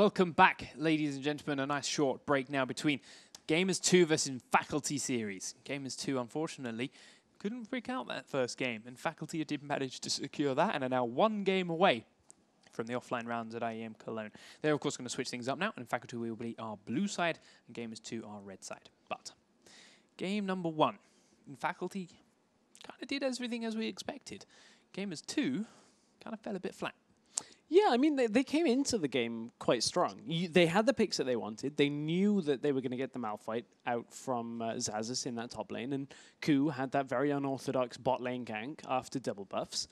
Welcome back, ladies and gentlemen. A nice short break now between Gamers 2 versus Faculty series. Gamers 2, unfortunately, couldn't break out that first game, and Faculty did manage to secure that and are now one game away from the offline rounds at IEM Cologne. They're, of course, going to switch things up now, and Faculty will be our blue side, and Gamers 2 our red side. But game number 1, and Faculty kind of did everything as we expected. Gamers 2 kind of fell a bit flat. Yeah, I mean, they came into the game quite strong. They had the picks that they wanted. They knew that they were going to get the Malphite out from Xaxis in that top lane, and Ku had that very unorthodox bot lane gank after double buffs,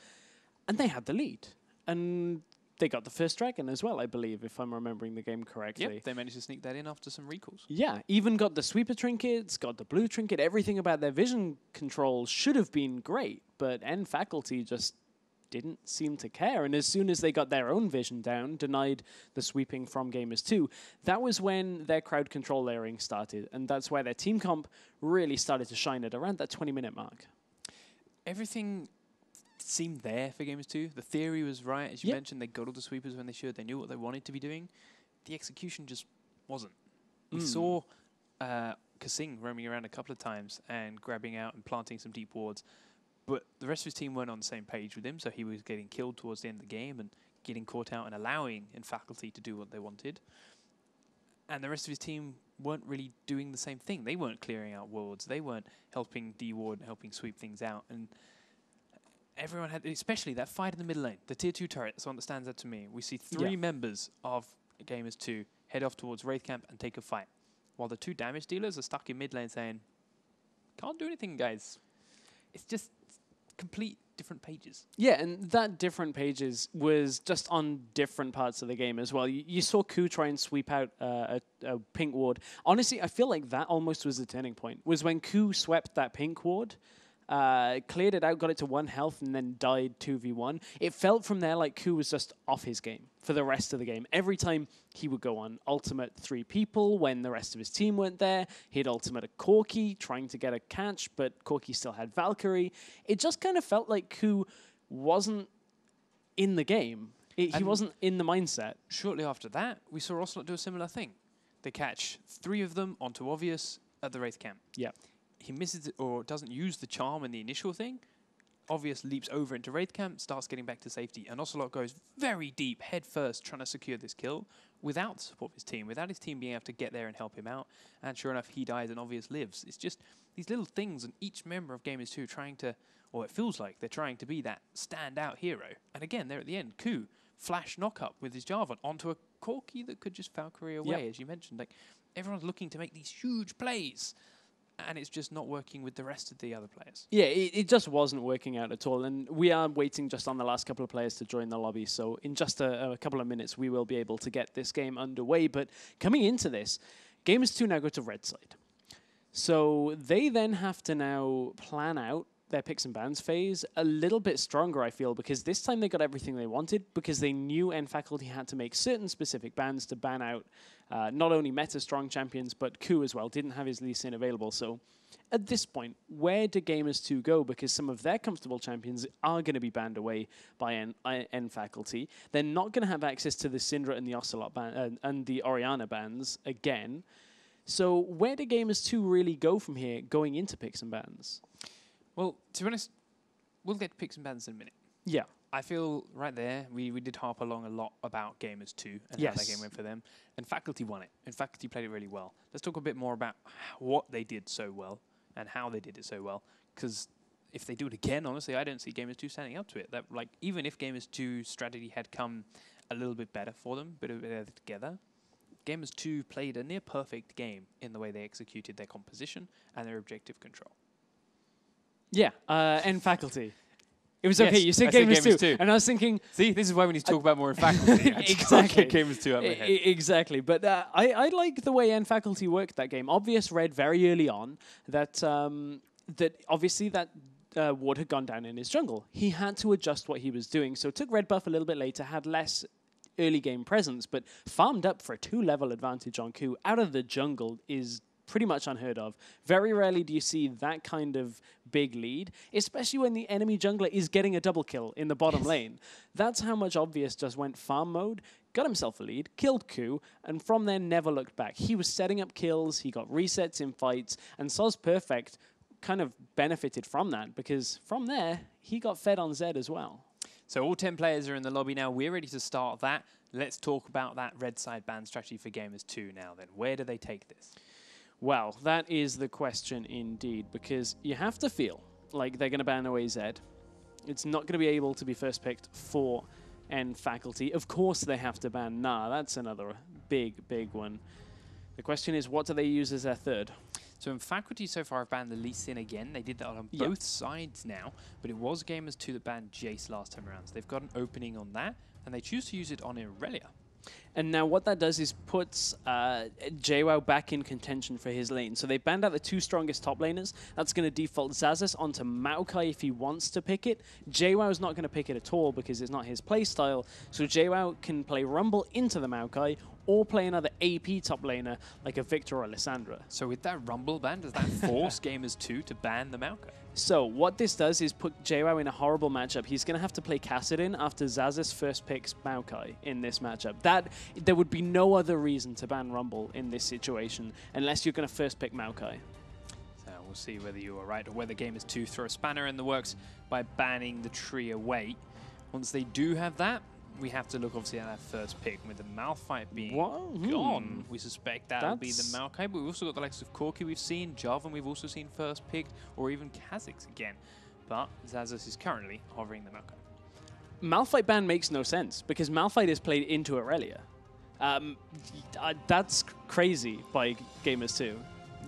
and they had the lead. And they got the first dragon as well, I believe, if I'm remembering the game correctly. Yep, they managed to sneak that in after some recalls. Yeah, even got the sweeper trinkets, got the blue trinket. Everything about their vision control should have been great, but Faculty just didn't seem to care. And as soon as they got their own vision down, denied the sweeping from Gamers 2, that was when their crowd control layering started. And that's where their team comp really started to shine at around that 20-minute mark. Everything seemed there for Gamers 2. The theory was right. As you mentioned, they got all the sweepers when they should. They knew what they wanted to be doing. The execution just wasn't. We saw Kasing roaming around a couple of times and grabbing out and planting some deep wards. But the rest of his team weren't on the same page with him, so he was getting killed towards the end of the game and getting caught out and allowing Faculty to do what they wanted. And the rest of his team weren't really doing the same thing. They weren't clearing out wards. They weren't helping D-ward and helping sweep things out. And everyone had, especially that fight in the middle lane, the tier 2 turret, that's one that stands out to me. We see 3 members of Gamers 2 head off towards Wraith Camp and take a fight, while the 2 damage dealers are stuck in mid lane saying, can't do anything, guys. It's just complete different pages. Yeah, and that different pages was just on different parts of the game as well. You saw Ku try and sweep out a pink ward. Honestly, I feel like that almost was the turning point, was when Ku swept that pink ward, cleared it out, got it to 1 health, and then died 2v1. It felt from there like Ku was just off his game for the rest of the game. Every time he would go on ultimate 3 people when the rest of his team weren't there, he'd ultimate a Corki trying to get a catch, but Corki still had Valkyrie. It just kind of felt like Ku wasn't in the game. He wasn't in the mindset. Shortly after that, we saw Ocelote do a similar thing. They catch 3 of them onto Obvious at the Wraith Camp. Yeah. He misses it or doesn't use the charm in the initial thing. Obvious leaps over into Wraith Camp, starts getting back to safety, and Ocelote goes very deep, head first, trying to secure this kill without the support of his team, without his team being able to get there and help him out. And sure enough, he dies and Obvious lives. It's just these little things, and each member of Gamers 2 trying to, or it feels like they're trying to be that standout hero. And again, there at the end, Ku, flash knock-up with his Jarvan onto a Corki that could just Valkyrie away, as you mentioned. Like, everyone's looking to make these huge plays, and it's just not working with the rest of the other players. Yeah, it just wasn't working out at all. And we are waiting just on the last couple of players to join the lobby. So in just a couple of minutes, we will be able to get this game underway. But coming into this, Gamers 2 now go to red side. So they then have to now plan out their picks and bans phase a little bit stronger, I feel, because this time they got everything they wanted, because they knew Faculty had to make certain specific bans to ban out not only meta-strong champions, but Ku as well, didn't have his Lee Sin available. So at this point, where do Gamers 2 go? Because some of their comfortable champions are going to be banned away by Faculty. They're not going to have access to the Syndra and the Ocelote and the Orianna bans again. So where do Gamers 2 really go from here going into picks and bans? Well, to be honest, we'll get picks and bans in a minute. Yeah. I feel right there, we did harp along a lot about Gamers 2 and how that game went for them. And Faculty won it. And Faculty played it really well. Let's talk a bit more about what they did so well and how they did it so well. Because if they do it again, honestly, I don't see Gamers 2 standing up to it. That, like, even if Gamers 2's strategy had come a little bit better for them, a bit better together, Gamers 2 played a near perfect game in the way they executed their composition and their objective control. Yeah, and Faculty. It was okay, you said Gamers 2. And I was thinking... See, this is why we need to talk about more in Faculty. Exactly. Gamers 2 out my head. Exactly. But I like the way Faculty worked that game. Obvious read very early on that that obviously that ward had gone down in his jungle. He had to adjust what he was doing. So took red buff a little bit later, had less early game presence, but farmed up for a 2-level advantage on Ku out of the jungle is pretty much unheard of. Very rarely do you see that kind of big lead, especially when the enemy jungler is getting a double kill in the bottom lane. That's how much Obvious just went farm mode, got himself a lead, killed Ku, and from there never looked back. He was setting up kills, he got resets in fights, and Soz Perfect kind of benefited from that because from there, he got fed on Zed as well. So all 10 players are in the lobby now. We're ready to start that. Let's talk about that red side ban strategy for Gamers 2 now then. Where do they take this? Well, that is the question indeed, because you have to feel like they're going to ban away Zed. It's not going to be able to be first picked for N faculty. Of course they have to ban Nah. That's another big one. The question is, what do they use as their third? So in faculty so far have banned the Lee Sin again. They did that on both sides now, but it was Gamers 2 that banned Jace last time around. So they've got an opening on that, and they choose to use it on Irelia. And now what that does is puts JWoww back in contention for his lane. So they banned out the 2 strongest top laners. That's going to default Xaxus onto Maokai if he wants to pick it. JWoww is not going to pick it at all because it's not his playstyle. So JWoww can play Rumble into the Maokai or play another AP top laner like a Victor or Lissandra. So with that Rumble ban, does that force Gamers 2 to ban the Maokai? So what this does is put JWoww in a horrible matchup. He's going to have to play Kassadin after Xaxus first picks Maokai in this matchup. There would be no other reason to ban Rumble in this situation unless you're going to first pick Maokai. So we'll see whether you are right or whether Gamers 2 throw a spanner in the works by banning the tree away. Once they do have that, we have to look obviously at that first pick. With the Malphite being gone, we suspect that will be the Maokai, but we've also got the likes of Corki we've seen, Jarvan we've also seen first pick, or even Kha'Zix again. But Xaxus is currently hovering the Maokai. Malphite ban makes no sense because Malphite is played into Irelia. That's crazy by Gamers 2.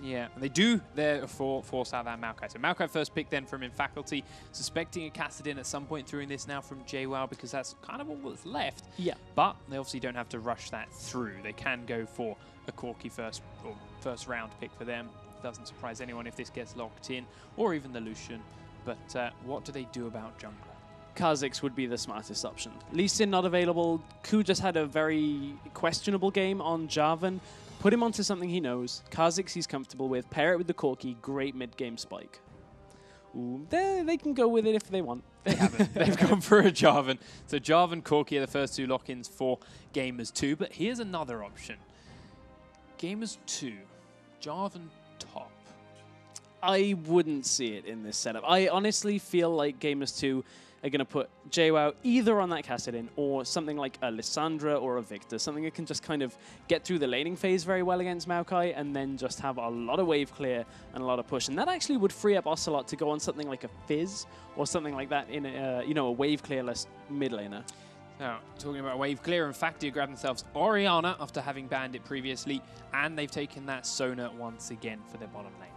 Yeah, and they do therefore force out that Maokai. So Maokai first pick then from in faculty, suspecting a Kassadin at some point through this now from JWoww because that's kind of all that's left. Yeah. But they obviously don't have to rush that through. They can go for a Corki first round pick for them. Doesn't surprise anyone if this gets locked in, or even the Lucian. But what do they do about jungler? Kha'Zix would be the smartest option. Lee Sin not available. Ku just had a very questionable game on Jarvan. Put him onto something he knows. Kha'Zix he's comfortable with. Pair it with the Corki. Great mid-game spike. Ooh, they can go with it if they want. They haven't. They've gone for a Jarvan. So Jarvan, Corki are the first 2 lock-ins for Gamers 2. But here's another option. Gamers 2, Jarvan top. I wouldn't see it in this setup. I honestly feel like Gamers 2 are going to put JWoww either on that Kassadin or something like a Lissandra or a Victor, something that can just kind of get through the laning phase very well against Maokai and then just have a lot of wave clear and a lot of push. And that actually would free up Ocelote to go on something like a Fizz or something like that in a wave clearless mid laner. Now, talking about wave clear, in fact, they grab themselves Orianna after having banned it previously, and they've taken that Sona once again for their bottom lane.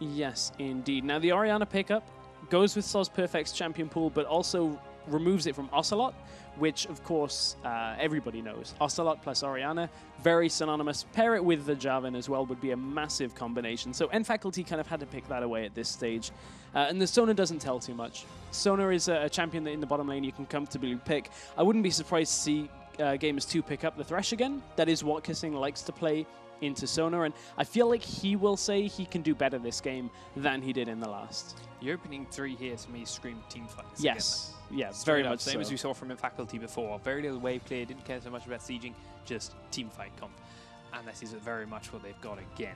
Yes, indeed. Now, the Orianna pickup goes with Soz Perfect's champion pool, but also removes it from Ocelote, which, of course, everybody knows. Ocelote plus Orianna, very synonymous. Pair it with the Jarvan as well would be a massive combination. So N faculty kind of had to pick that away at this stage. And the Sona doesn't tell too much. Sona is a champion that in the bottom lane you can comfortably pick. I wouldn't be surprised to see Gamers 2 pick up the Thresh again. That is what Kissing likes to play into Sona, and I feel like he will say he can do better this game than he did in the last. The opening 3 here to me screamed teamfights. Yes, yeah, very much same so. as we saw from in faculty before. Very little wave clear, didn't care so much about sieging, just teamfight comp. And this is very much what they've got again.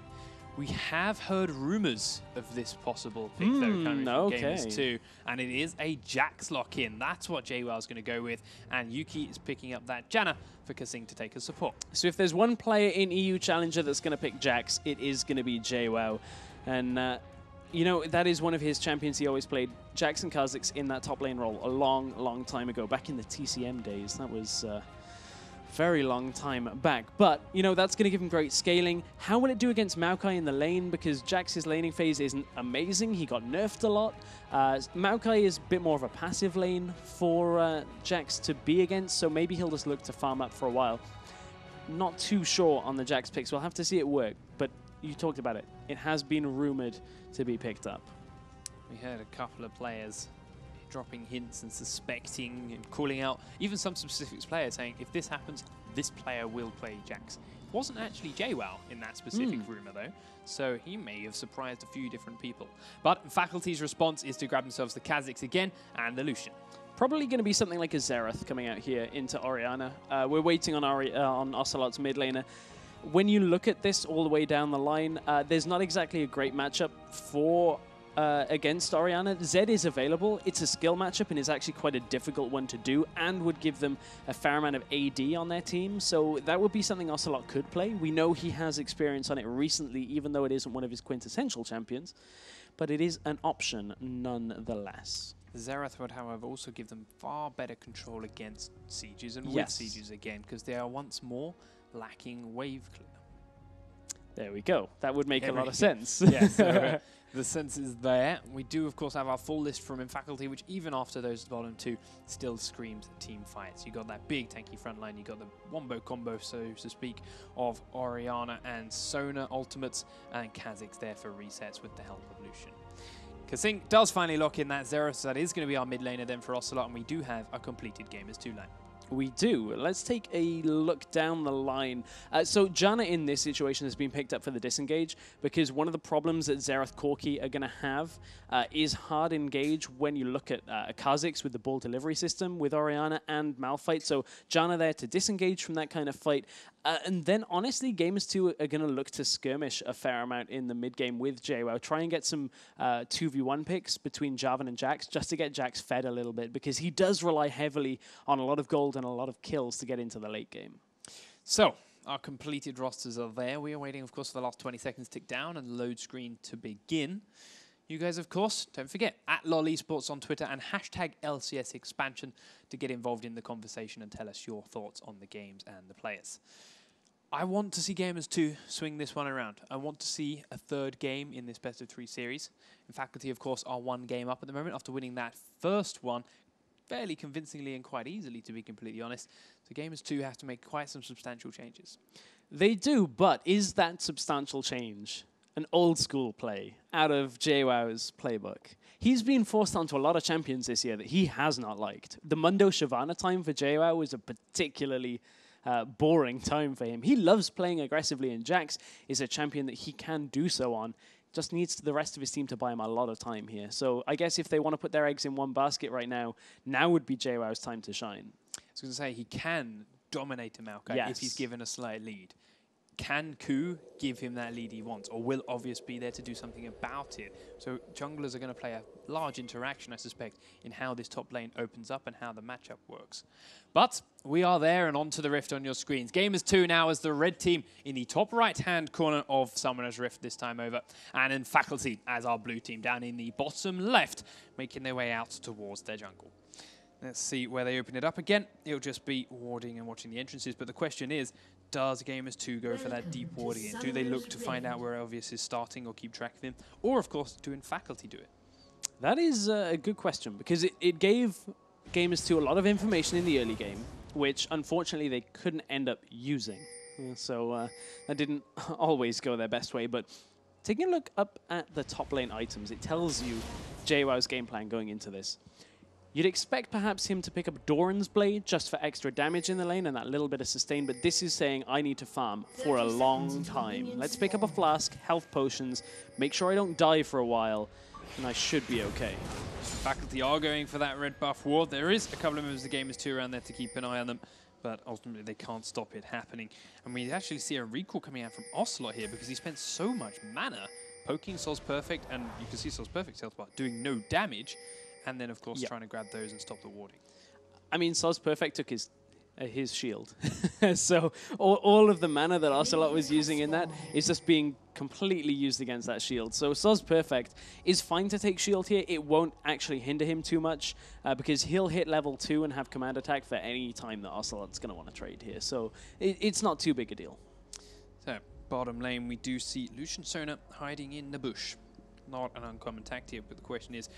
We have heard rumors of this possible pick, though, coming from Gamers 2, and it is a Jax lock-in. That's what JWoww's going to go with, and Yuki is picking up that Janna for Kissing to take as support. So if there's one player in EU Challenger that's going to pick Jax, it is going to be JWoww. And, you know, that is one of his champions he always played, Jax and Kha'Zix in that top lane role a long, long time ago, back in the TCM days. That was very long time back. But, you know, that's going to give him great scaling. How will it do against Maokai in the lane? Because Jax's laning phase isn't amazing. He got nerfed a lot. Maokai is a bit more of a passive lane for Jax to be against, so maybe he'll just look to farm up for a while. Not too sure on the Jax picks. We'll have to see it work, but you talked about it. It has been rumored to be picked up. We heard a couple of players dropping hints and suspecting and calling out even some specific players saying, if this happens, this player will play Jax. It wasn't actually JWoww in that specific rumor, though, so he may have surprised a few different people. But Faculty's response is to grab themselves the Kha'Zix again and the Lucian. probably going to be something like a Xerath coming out here into Orianna. We're waiting on on Ocelote's mid laner. When you look at this all the way down the line, there's not exactly a great matchup for against Orianna. Zed is available. It's a skill matchup and is actually quite a difficult one to do and would give them a fair amount of AD on their team. So that would be something Ocelote could play. We know he has experience on it recently, even though it isn't one of his quintessential champions. But it is an option nonetheless. Xerath would, however, also give them far better control against sieges and with Yes. sieges again, because they are once more lacking wave clear. There we go. That would make a lot of sense. Yes, the sense is there. We do, of course, have our full list from Faculty, which even after those bottom two, still screams team fights. You got that big tanky front line. You got the wombo combo, so to speak, of Orianna and Sona ultimates, and Kha'Zix there for resets with the help of Lucian. Kasink does finally lock in that Xerath, so that is going to be our mid laner then for Ocelote, and we do have a completed game as 2 line. We do. Let's take a look down the line. So Janna in this situation has been picked up for the disengage because one of the problems that Xerath Corki are going to have is hard engage when you look at Kha'Zix with the ball delivery system with Orianna and Malphite. So Janna there to disengage from that kind of fight. And then honestly, Gamers 2 are going to look to skirmish a fair amount in the mid game with JWoww. Try and get some 2v1 picks between Jarvan and Jax just to get Jax fed a little bit because he does rely heavily on a lot of gold and a lot of kills to get into the late game. So, our completed rosters are there. We are waiting, of course, for the last 20 seconds to tick down and the load screen to begin. You guys, of course, don't forget, @LOL Esports on Twitter and hashtag LCS expansion to get involved in the conversation and tell us your thoughts on the games and the players. I want to see Gamers 2 swing this one around. I want to see a 3rd game in this best-of-3 series. And Faculty, of course, are 1 game up at the moment after winning that first one fairly convincingly and quite easily, to be completely honest. So Gamers 2 have to make quite some substantial changes. They do, but is that substantial change an old school play out of JWoww's playbook? He's been forced onto a lot of champions this year that he has not liked. The Mundo Shyvana time for JWoww was a particularly boring time for him. He loves playing aggressively, and Jax is a champion that he can do so on. Just needs the rest of his team to buy him a lot of time here. So I guess if they want to put their eggs in one basket right now, now would be JWoww's time to shine. I was going to say, he can dominate a Maokai Yes. if he's given a slight lead. Can Ku give him that lead he wants, or will Obvious be there to do something about it? So junglers are going to play a large interaction, I suspect, in how this top lane opens up and how the matchup works. But we are there and onto the Rift on your screens. Gamers 2 now as the red team in the top right-hand corner of Summoner's Rift this time over, and in Faculty as our blue team down in the bottom left, making their way out towards their jungle. Let's see where they open it up again. It'll just be warding and watching the entrances, but the question is, does Gamers 2 go for that deep warding in? Do they look to find out where Obvious is starting or keep track of him? Or, of course, do in Faculty do it? That is a good question because it gave Gamers 2 a lot of information in the early game, which unfortunately they couldn't end up using. So that didn't always go their best way, but taking a look up at the top lane items, it tells you JWoww's game plan going into this. You'd expect perhaps him to pick up Doran's Blade just for extra damage in the lane and that little bit of sustain, but this is saying I need to farm for a long time. Let's pick up a flask, health potions, make sure I don't die for a while, and I should be okay. Faculty are going for that red buff ward. There is a couple of members of the Gamers 2 around there to keep an eye on them, but ultimately they can't stop it happening. And we actually see a recall coming out from Ocelote here because he spent so much mana poking Sol's Perfect, and you can see Sol's Perfect's health bar doing no damage. And then, of course, trying to grab those and stop the warding. I mean, Sol's Perfect took his shield. So all of the mana that Ocelote was using in that is just being completely used against that shield. So Sol's Perfect is fine to take shield here. It won't actually hinder him too much because he'll hit level 2 and have command attack for any time that Ocelote's going to want to trade here. So it's not too big a deal. So, bottom lane, we do see Lucian Sona hiding in the bush. Not an uncommon tactic, but the question is,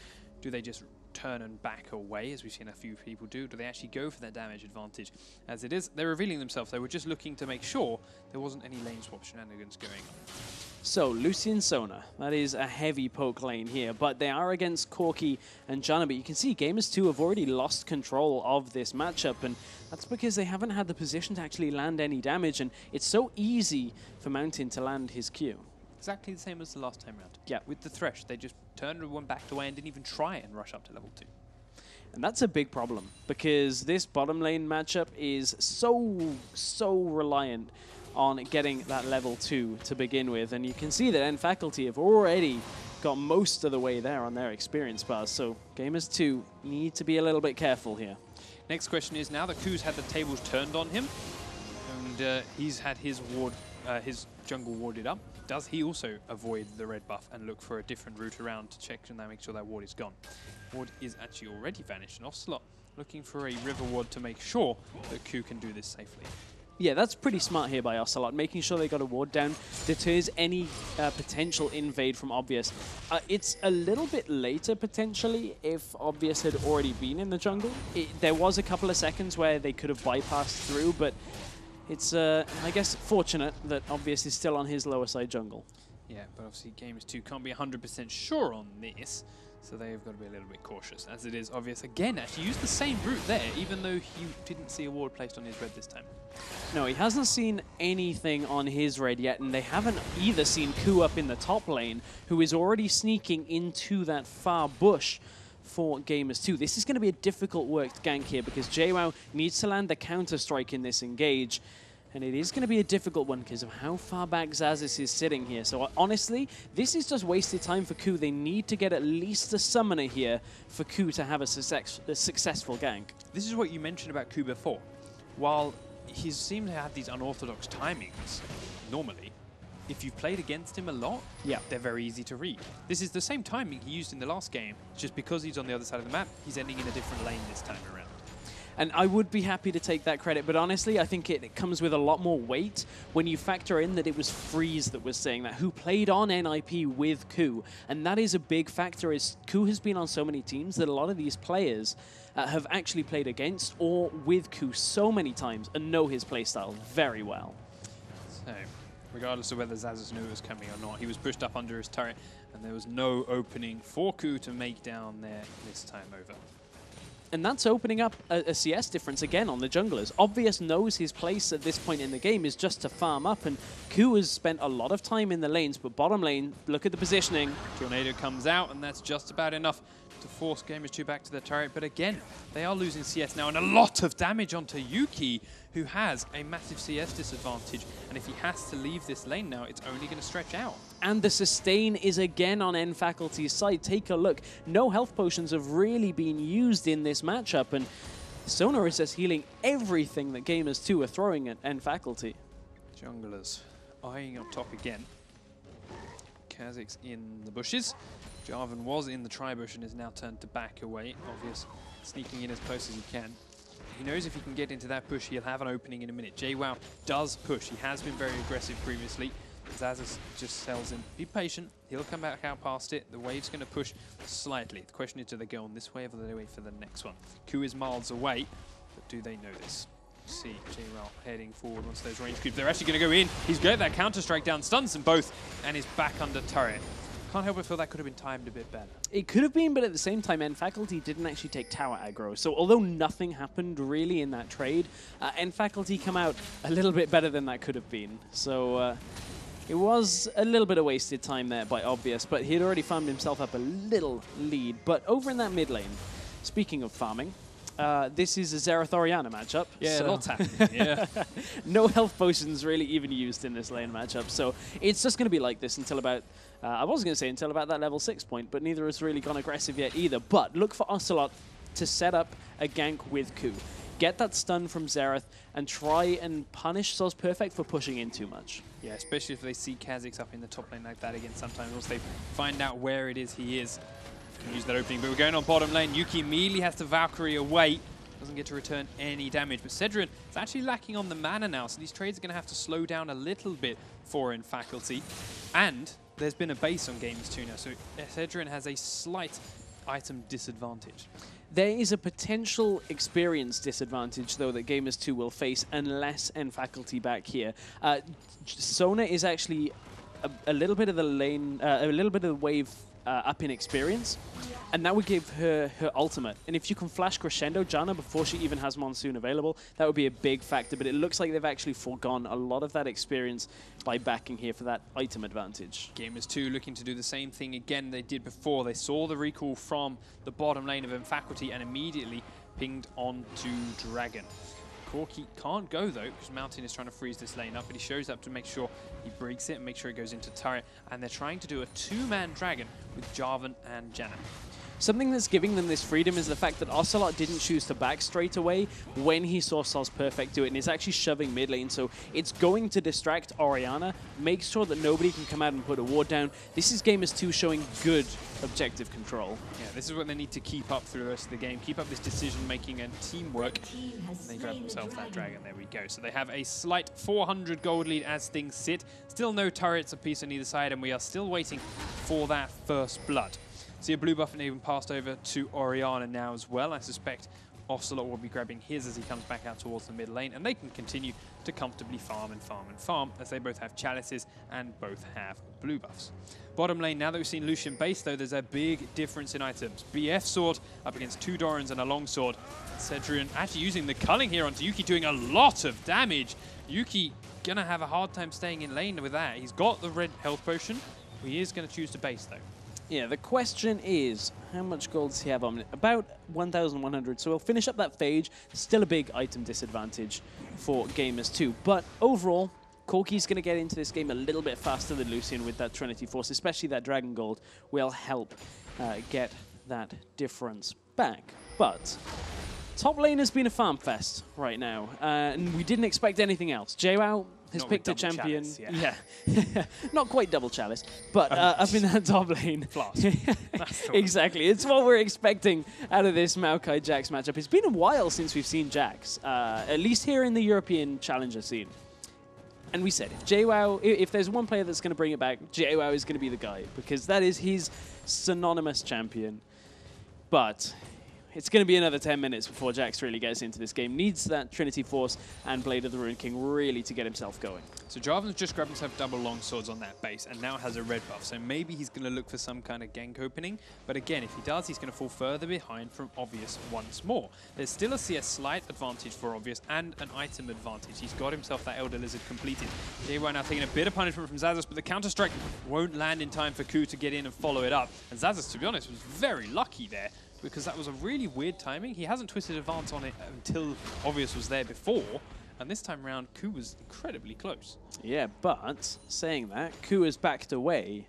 do they just turn and back away, as we've seen a few people do? Do they actually go for that damage advantage? As it is, they're revealing themselves. They were just looking to make sure there wasn't any lane swap shenanigans going on. So, Lucian Sona, that is a heavy poke lane here, but they are against Corki and Janna. But you can see Gamers 2 have already lost control of this matchup, and that's because they haven't had the position to actually land any damage, and it's so easy for Mountain to land his Q. Exactly the same as the last time round. Yeah. With the Thresh, they just turned and went back away and didn't even try and rush up to level 2. And that's a big problem, because this bottom lane matchup is so reliant on getting that level 2 to begin with. And you can see that N Faculty have already got most of the way there on their experience bars. So Gamers 2 need to be a little bit careful here. Next question is, now that Ku's had the tables turned on him, and he's had his his jungle warded up, does he also avoid the red buff and look for a different route around to check and make sure that ward is gone? Ward is actually already vanished, and Ocelote looking for a river ward to make sure that Ku can do this safely. Yeah, that's pretty smart here by Ocelote, making sure they got a ward down, deters any potential invade from Obvious. It's a little bit later, potentially, if Obvious had already been in the jungle. There was a couple of seconds where they could have bypassed through, but it's, I guess, fortunate that Obvious is still on his lower side jungle. Yeah, but obviously Gamers 2 can't be 100% sure on this, so they've got to be a little bit cautious, as it is Obvious again actually used the same route there, even though he didn't see a ward placed on his red this time. No, he hasn't seen anything on his red yet, and they haven't either seen Ku up in the top lane, who is already sneaking into that far bush for Gamers 2. This is going to be a difficult worked gank here, because JWoww needs to land the counter-strike in this engage. And it is going to be a difficult one because of how far back Xaxis is sitting here. So honestly, this is just wasted time for Ku. They need to get at least a summoner here for Ku to have a successful gank. This is what you mentioned about Ku before. While he seems to have these unorthodox timings, normally, if you've played against him a lot, they're very easy to read. This is the same timing he used in the last game. Just because he's on the other side of the map, he's ending in a different lane this time around. And I would be happy to take that credit, but honestly, I think it comes with a lot more weight when you factor in that it was Freeze that was saying that, who played on NIP with Ku. And that is a big factor, is Ku has been on so many teams that a lot of these players have actually played against or with Ku so many times and know his playstyle very well. So, regardless of whether Xaxis knew it was coming or not, he was pushed up under his turret, and there was no opening for Ku to make down there this time over. And that's opening up a CS difference again on the junglers. Obvious knows his place at this point in the game is just to farm up, and Ku has spent a lot of time in the lanes, but bottom lane, look at the positioning. Tornado comes out, and that's just about enough to force Gamers 2 back to the turret. But again, they are losing CS now, and a lot of damage onto Yuki, who has a massive CS disadvantage. And if he has to leave this lane now, it's only going to stretch out. And the sustain is again on N Faculty's side. Take a look. No health potions have really been used in this matchup, and Sonar is just healing everything that Gamers 2 are throwing at N Faculty. Junglers eyeing up top again. Kha'Zix in the bushes. Jarvan was in the tri-bush and is now turned to back away. Obvious sneaking in as close as he can. He knows if he can get into that push, he'll have an opening in a minute. JWoww does push. He has been very aggressive previously. Xaxis just sells him. Be patient. He'll come back out past it. The wave's going to push slightly. The question is, do they go on this wave or do they wait for the next one? Ku is miles away, but do they know this? See JWoww heading forward once those range creeps. They're actually going to go in. He's got that counter-strike down, stuns them both, and is back under turret. Can't help but feel that could have been timed a bit better. It could have been, but at the same time, N Faculty didn't actually take tower aggro. So although nothing happened really in that trade, N Faculty come out a little bit better than that could have been. So it was a little bit of wasted time there by Obvious, but he'd already farmed himself up a little lead. But over in that mid lane, speaking of farming, this is a Xerath Orianna matchup. Yeah, so lots happening. Yeah. No health potions really even used in this lane matchup. So it's just going to be like this until about, I was going to say until about that level 6 point, but neither has really gone aggressive yet either. But look for Ocelote to set up a gank with Ku. Get that stun from Xerath and try and punish Soz Perfect for pushing in too much. Yeah, especially if they see Kha'Zix up in the top lane like that again sometimes. Once they find out where it is he is, can use that opening. But we're going on bottom lane. Yuki immediately has to Valkyrie away. Doesn't get to return any damage. But Cedrin is actually lacking on the mana now, so these trades are going to have to slow down a little bit for N Faculty. And there's been a base on Gamers 2 now, so Cedrin has a slight item disadvantage. There is a potential experience disadvantage, though, that Gamers 2 will face unless N Faculty back here. Sona is actually a little bit of the lane, a little bit of the wave up in experience. and that would give her her ultimate. And if you can flash Crescendo Janna before she even has Monsoon available, that would be a big factor. But it looks like they've actually foregone a lot of that experience by backing here for that item advantage. Gamers 2 looking to do the same thing again they did before. They saw the recall from the bottom lane of Faculty and immediately pinged on to Dragon. Corki can't go though, because Mountain is trying to freeze this lane up, but he shows up to make sure he breaks it and make sure it goes into turret. And they're trying to do a two-man Dragon with Jarvan and Janna. Something that's giving them this freedom is the fact that Ocelote didn't choose to back straight away when he saw Sol's Perfect do it, and is actually shoving mid lane, so it's going to distract Orianna, make sure that nobody can come out and put a ward down. This is Gamers 2 showing good objective control. Yeah, this is what they need to keep up through the rest of the game, keep up this decision-making and teamwork. And they grab themselves that Dragon, there we go. So they have a slight 400 gold lead as things sit. Still no turrets apiece on either side, and we are still waiting for that first blood. See a blue buff and even passed over to Orianna now as well. I suspect Ocelote will be grabbing his as he comes back out towards the mid lane, and they can continue to comfortably farm and farm and farm as they both have chalices and both have blue buffs. Bottom lane, now that we've seen Lucian base though, there's a big difference in items. BF sword up against 2 Dorans and a longsword. Cedrian actually using the culling here onto Yuki, doing a lot of damage. Yuki gonna have a hard time staying in lane with that. He's got the red health potion. He is gonna choose to base though. Yeah, the question is, how much gold does he have on it? About 1,100, so he'll finish up that phage. Still a big item disadvantage for Gamers 2. But overall, Corki's going to get into this game a little bit faster than Lucian with that Trinity Force, especially that Dragon Gold will help get that difference back. But top lane has been a farm fest right now, and we didn't expect anything else. JWoww has Not picked a champion. Chalice, yeah. Not quite double chalice, but up in that top lane. Flask. Exactly. It's what we're expecting out of this Maokai Jax matchup. It's been a while since we've seen Jax, at least here in the European Challenger scene. And we said, if JWoww, if there's one player that's going to bring it back, JWoww is going to be the guy, because that is his synonymous champion. But it's going to be another 10 minutes before Jax really gets into this game. Needs that Trinity Force and Blade of the Ruined King really to get himself going. So Jarvan's just grabbed himself double long swords on that base and now has a red buff. So maybe he's going to look for some kind of gank opening. But again, if he does, he's going to fall further behind from Obvious once more. There's still a slight advantage for Obvious and an item advantage. He's got himself that Elder Lizard completed. JWoww now taking a bit of punishment from Xaxus, but the counter-strike won't land in time for Ku to get in and follow it up. And Xaxus, to be honest, was very lucky there, because that was a really weird timing. He hasn't twisted advance on it until Obvious was there before, and this time around, Ku was incredibly close. Yeah, but saying that, Ku has backed away,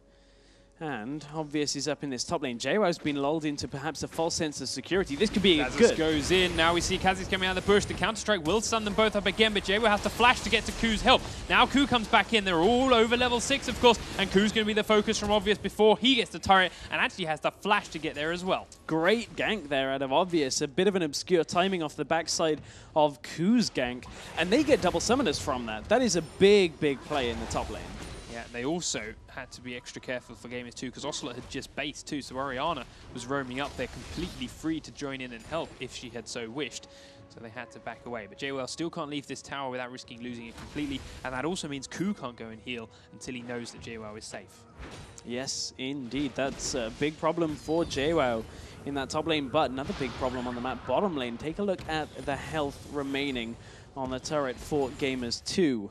and Obvious is up in this top lane. JWoww's been lulled into perhaps a false sense of security. This could be good. Goes in. Now we see Kha'Zix coming out of the bush. The counter-strike will stun them both up again, but JWoww has to flash to get to Ku's help. Now Ku comes back in. They're all over level 6, of course, and Ku's going to be the focus from Obvious before he gets the turret, and actually has to flash to get there as well. Great gank there out of Obvious. A bit of an obscure timing off the backside of Ku's gank, and they get double summoners from that. That is a big, big play in the top lane. Yeah, they also had to be extra careful for Gamers 2 because Ocelote had just based too, so Orianna was roaming up there completely free to join in and help if she had so wished. So they had to back away. But JWoww still can't leave this tower without risking losing it completely, and that also means Ku can't go and heal until he knows that JWoww is safe. Yes, indeed. That's a big problem for JWoww in that top lane, but another big problem on the map bottom lane. Take a look at the health remaining on the turret for Gamers 2.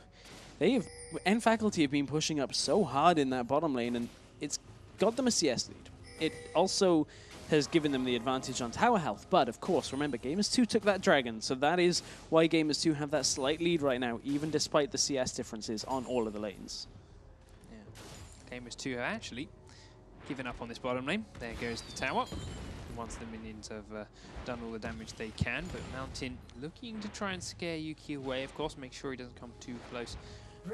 Faculty have been pushing up so hard in that bottom lane, and it's got them a CS lead. It also has given them the advantage on tower health, but of course, remember, Gamers 2 took that dragon, so that is why Gamers 2 have that slight lead right now, even despite the CS differences on all of the lanes. Yeah. Gamers 2 have actually given up on this bottom lane. There goes the tower. Once the minions have done all the damage they can, but Mountain looking to try and scare Yuki away, of course, make sure he doesn't come too close.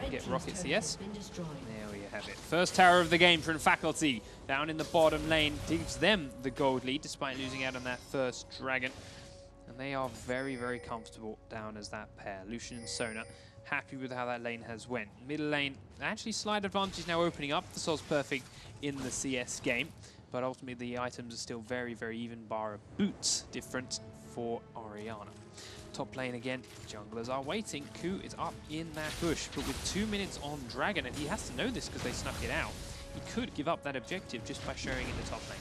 Get Rocket CS. There we have it. First tower of the game from Faculty. Down in the bottom lane. Gives them the gold lead despite losing out on that first dragon. And they are very, very comfortable down as that pair. Lucian and Sona happy with how that lane has went. Middle lane, actually slight advantage now opening up for Sol's Perfect in the CS game. But ultimately the items are still very, very even, bar a boots difference for Orianna. Top lane again, junglers are waiting. Ku is up in that bush, but with 2 minutes on Dragon, and he has to know this because they snuck it out. He could give up that objective just by showing in the top lane.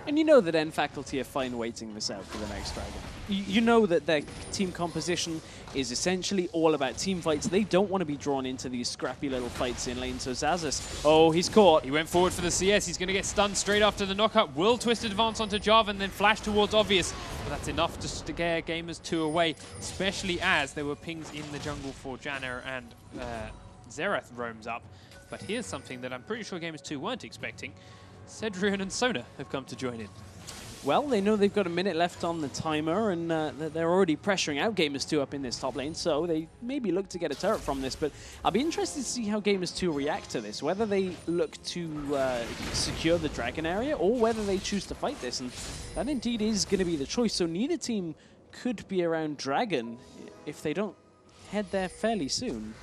And you know that N Faculty are fine waiting this out for the next Dragon. You know that their team composition is essentially all about team fights. They don't want to be drawn into these scrappy little fights in lane. So Zazas, oh, he's caught. He went forward for the CS. He's going to get stunned straight after the knockup. Will twisted advance onto Java and then flash towards Obvious. But that's enough to scare Gamers 2 away, especially as there were pings in the jungle for Janna and Xerath roams up. But here's something that I'm pretty sure Gamers 2 weren't expecting. Cedrion and Sona have come to join in. Well, they know they've got a minute left on the timer, and they're already pressuring out Gamers 2 up in this top lane, so they maybe look to get a turret from this, but I'll be interested to see how Gamers 2 react to this, whether they look to secure the Dragon area, or whether they choose to fight this, and that indeed is going to be the choice, so neither team could be around Dragon if they don't head there fairly soon.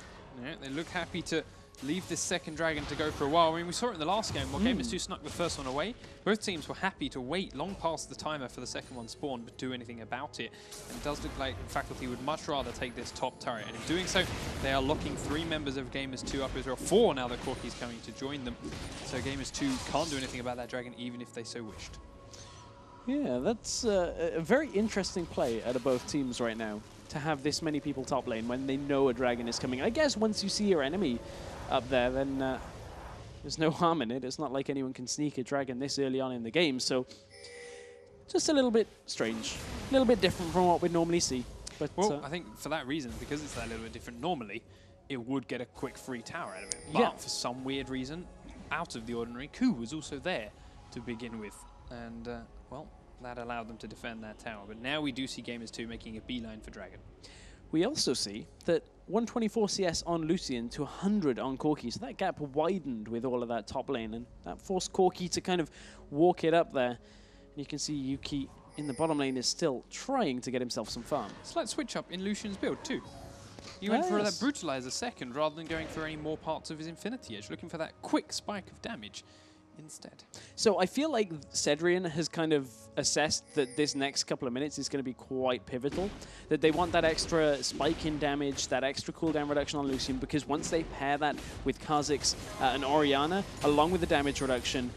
Yeah, they look happy to leave this second Dragon to go for a while. I mean, we saw it in the last game. While Gamers 2 snuck the first one away, both teams were happy to wait long past the timer for the second one spawn, but do anything about it. And it does look like Faculty would much rather take this top turret. And in doing so, they are locking 3 members of Gamers 2 up as well. 4 now that Corki's coming to join them. So Gamers 2 can't do anything about that Dragon, even if they so wished. Yeah, that's a very interesting play out of both teams right now, to have this many people top lane when they know a Dragon is coming. I guess once you see your enemy up there, then there's no harm in it. It's not like anyone can sneak a Dragon this early on in the game, so just a little bit strange, a little bit different from what we'd normally see. But well, I think for that reason, because it's that little bit different normally, it would get a quick free tower out of it. But yeah, for some weird reason, out of the ordinary, Ku was also there to begin with, and well, that allowed them to defend that tower. But now we do see Gamers 2 making a beeline for Dragon. We also see that 124 CS on Lucian to 100 on Corki, so that gap widened with all of that top lane, and that forced Corki to kind of walk it up there. And you can see Yuki in the bottom lane is still trying to get himself some farm. Slight switch up in Lucian's build too. He went for that Brutalizer second rather than going for any more parts of his Infinity Edge, looking for that quick spike of damage instead. So I feel like Cedrion has kind of assessed that this next couple of minutes is going to be quite pivotal, that they want that extra spike in damage, that extra cooldown reduction on Lucian, because once they pair that with Kha'Zix and Orianna, along with the damage reduction,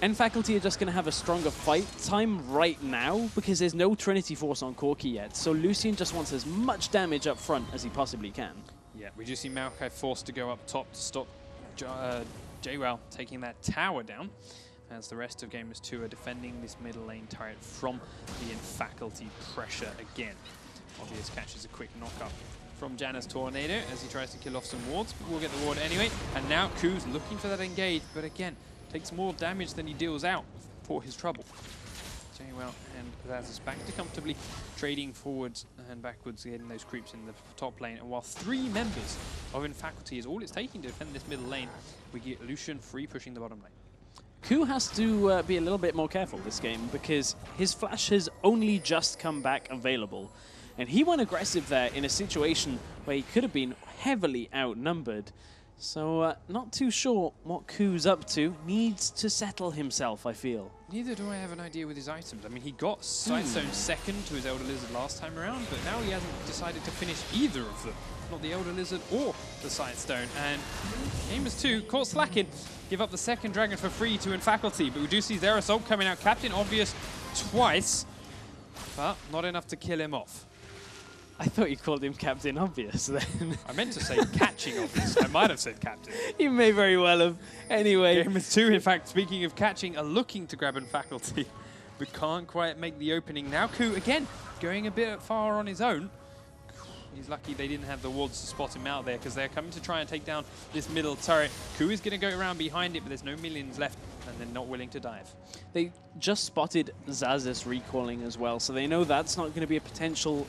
N Faculty are just going to have a stronger fight time right now because there's no Trinity Force on Corki yet. So Lucian just wants as much damage up front as he possibly can. Yeah, we do see Maokai forced to go up top to stop JWoww taking that tower down, as the rest of Gamers 2 are defending this middle lane turret from the Faculty pressure again. Obvious catches a quick knock-up from Janna's Tornado as he tries to kill off some wards, but we'll get the ward anyway. And now Ku's looking for that engage, but again, takes more damage than he deals out for his trouble. JWoww and Zazas back to comfortably trading forwards and backwards, getting those creeps in the top lane. And while 3 members of Faculty is all it's taking to defend this middle lane, we get Lucian free pushing the bottom lane. Ku has to be a little bit more careful this game because his flash has only just come back available. And he went aggressive there in a situation where he could have been heavily outnumbered. So not too sure what Ku's up to. Needs to settle himself, I feel. Neither do I have an idea with his items. I mean, he got Sightstone second to his Elder Lizard last time around, but now he hasn't decided to finish either of them. Not the Elder Lizard or the Sightstone. And Gamers 2 caught slacking. Give up the second Dragon for free to Faculty, but we do see their assault coming out. Captain Obvious twice, but not enough to kill him off. I thought you called him Captain Obvious then. I meant to say catching Obvious. I might have said Captain. You may very well have. Anyway. Gamers 2, in fact, speaking of catching, are looking to grab Faculty, but can't quite make the opening. Now Ku, again, going a bit far on his own. He's lucky they didn't have the wards to spot him out there because they're coming to try and take down this middle turret. Ku is going to go around behind it, but there's no minions left, and they're not willing to dive. They just spotted Zazas recalling as well, so they know that's not going to be a potential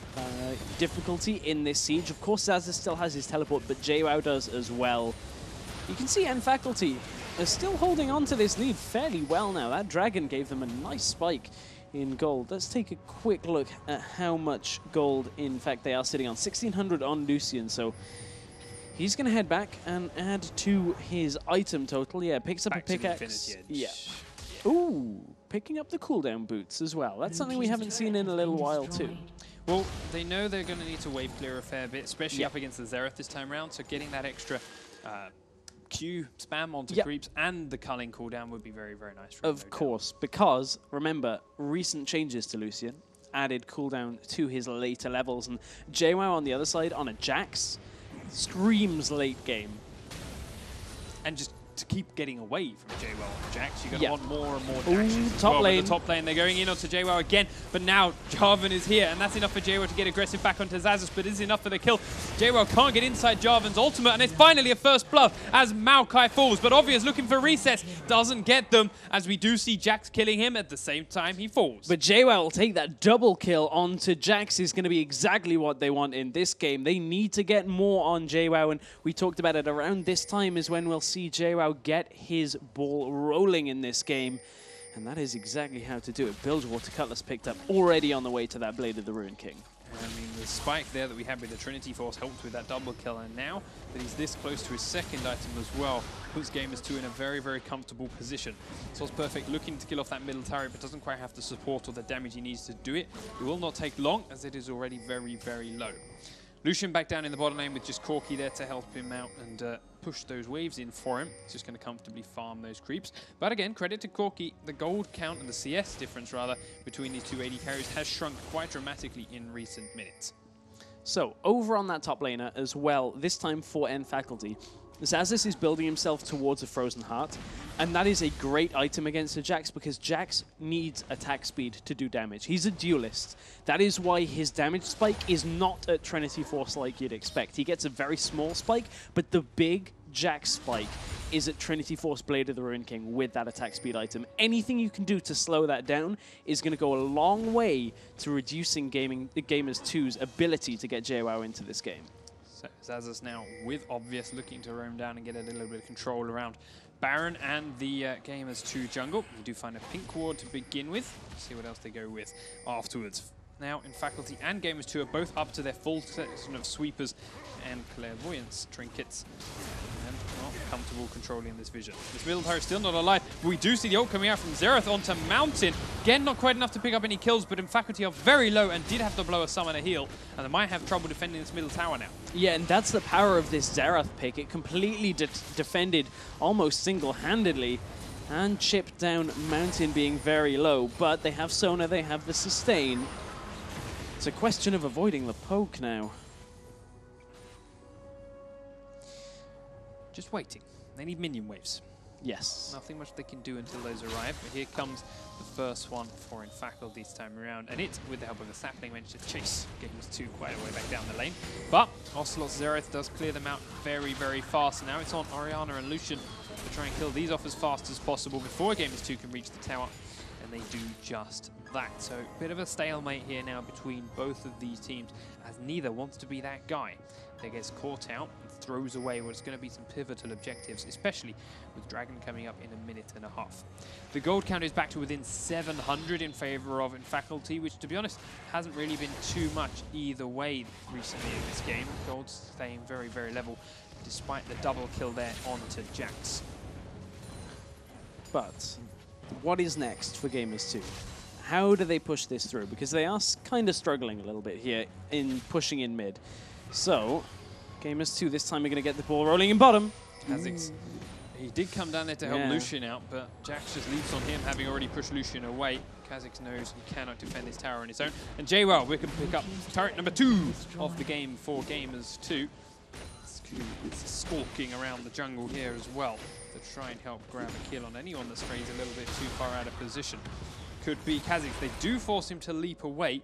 difficulty in this siege. Of course, Zazas still has his teleport, but JWoww does as well. You can see N Faculty are still holding on to this lead fairly well now. That Dragon gave them a nice spike in gold. Let's take a quick look at how much gold, in fact, they are sitting on. 1,600 on Lucian, so he's going to head back and add to his item total. Yeah, picks up a pickaxe. Yeah. Ooh, picking up the cooldown boots as well. That's something we haven't seen in a little while too. Well, they know they're going to need to wave clear a fair bit, especially up against the Xerath this time around, so getting that extra Q spam onto creeps and the culling cooldown would be very, very nice. Of course, because remember, recent changes to Lucian added cooldown to his later levels, and JWoww on the other side on a Jax screams late game. And just to keep getting away from JWoww on Jax, you're going to want more and more dashes. Top lane. The top lane, they're going in onto JWoww again, but now Jarvan is here, and that's enough for JWoww to get aggressive back onto Xaxus, but is enough for the kill. JWoww can't get inside Jarvan's ultimate, and it's finally a first blood as Maokai falls, but Obvious looking for resets, doesn't get them, as we do see Jax killing him at the same time he falls. But JWoww will take that double kill onto Jax, is going to be exactly what they want in this game. They need to get more on JWoww, and we talked about it around this time is when we'll see JWoww get his ball rolling in this game, and that is exactly how to do it. Bilgewater Cutlass picked up already on the way to that Blade of the Ruined King. I mean, the spike there that we had with the Trinity Force helped with that double kill, and now that he's this close to his second item as well, puts Gamers2 in a very, very comfortable position. So it's perfect, looking to kill off that middle turret, but doesn't quite have the support or the damage he needs to do it. It will not take long, as it is already very, very low. Lucian back down in the bottom lane with just Corki there to help him out and push those waves in for him. He's just going to comfortably farm those creeps. But again, credit to Corki, the gold count and the CS difference rather between these two AD carries has shrunk quite dramatically in recent minutes. So over on that top laner as well, this time for End Faculty, Xaxus is building himself towards a Frozen Heart, and that is a great item against a Jax because Jax needs attack speed to do damage. He's a duelist. That is why his damage spike is not at Trinity Force like you'd expect. He gets a very small spike, but the big Jax spike is at Trinity Force Blade of the Ruined King with that attack speed item. Anything you can do to slow that down is going to go a long way to reducing Gamers2's ability to get JWoww into this game. Xaxus now with Obvious looking to roam down and get a little bit of control around Baron and the Gamers2 jungle. You do find a pink ward to begin with. See what else they go with afterwards. Now in Faculty and Gamers2 are both up to their full section of sweepers and clairvoyance trinkets. And not comfortable controlling this vision. This middle tower is still not alive, but we do see the ult coming out from Xerath onto Mountain. Again, not quite enough to pick up any kills, but in Faculty are very low and did have to blow a summoner heal, and they might have trouble defending this middle tower now. Yeah, and that's the power of this Xerath pick. It completely defended almost single-handedly and chipped down Mountain being very low, but they have Sona, they have the sustain. It's a question of avoiding the poke now. Just waiting. They need minion waves. Yes. Nothing much they can do until those arrive, but here comes the first one for In Faculty this time around, and it, with the help of a sapling, managed to chase Gamers2 quite a way back down the lane. But Ocelote Xerath does clear them out very, very fast. Now it's on Orianna and Lucian to try and kill these off as fast as possible before Gamers2 can reach the tower, and they do just that. So a bit of a stalemate here now between both of these teams, as neither wants to be that guy that gets caught out and throws away what's going to be some pivotal objectives, especially with Dragon coming up in a minute and a half. The gold count is back to within 700 in favor of In Faculty, which to be honest hasn't really been too much either way recently in this game. Gold's staying very, very level despite the double kill there onto Jax. But what is next for Gamers2? How do they push this through? Because they are kind of struggling a little bit here in pushing in mid. So, Gamers2 this time are going to get the ball rolling in bottom. Kha'Zix, he did come down there to help Lucian out, but Jax just leaps on him, having already pushed Lucian away. Kha'Zix knows he cannot defend this tower on his own. And JWoww, we can pick up turret number 2 of the game for Gamers2. It's stalking around the jungle here as well to try and help grab a kill on anyone that strays a little bit too far out of position. Could be Kha'Zix. They do force him to leap away,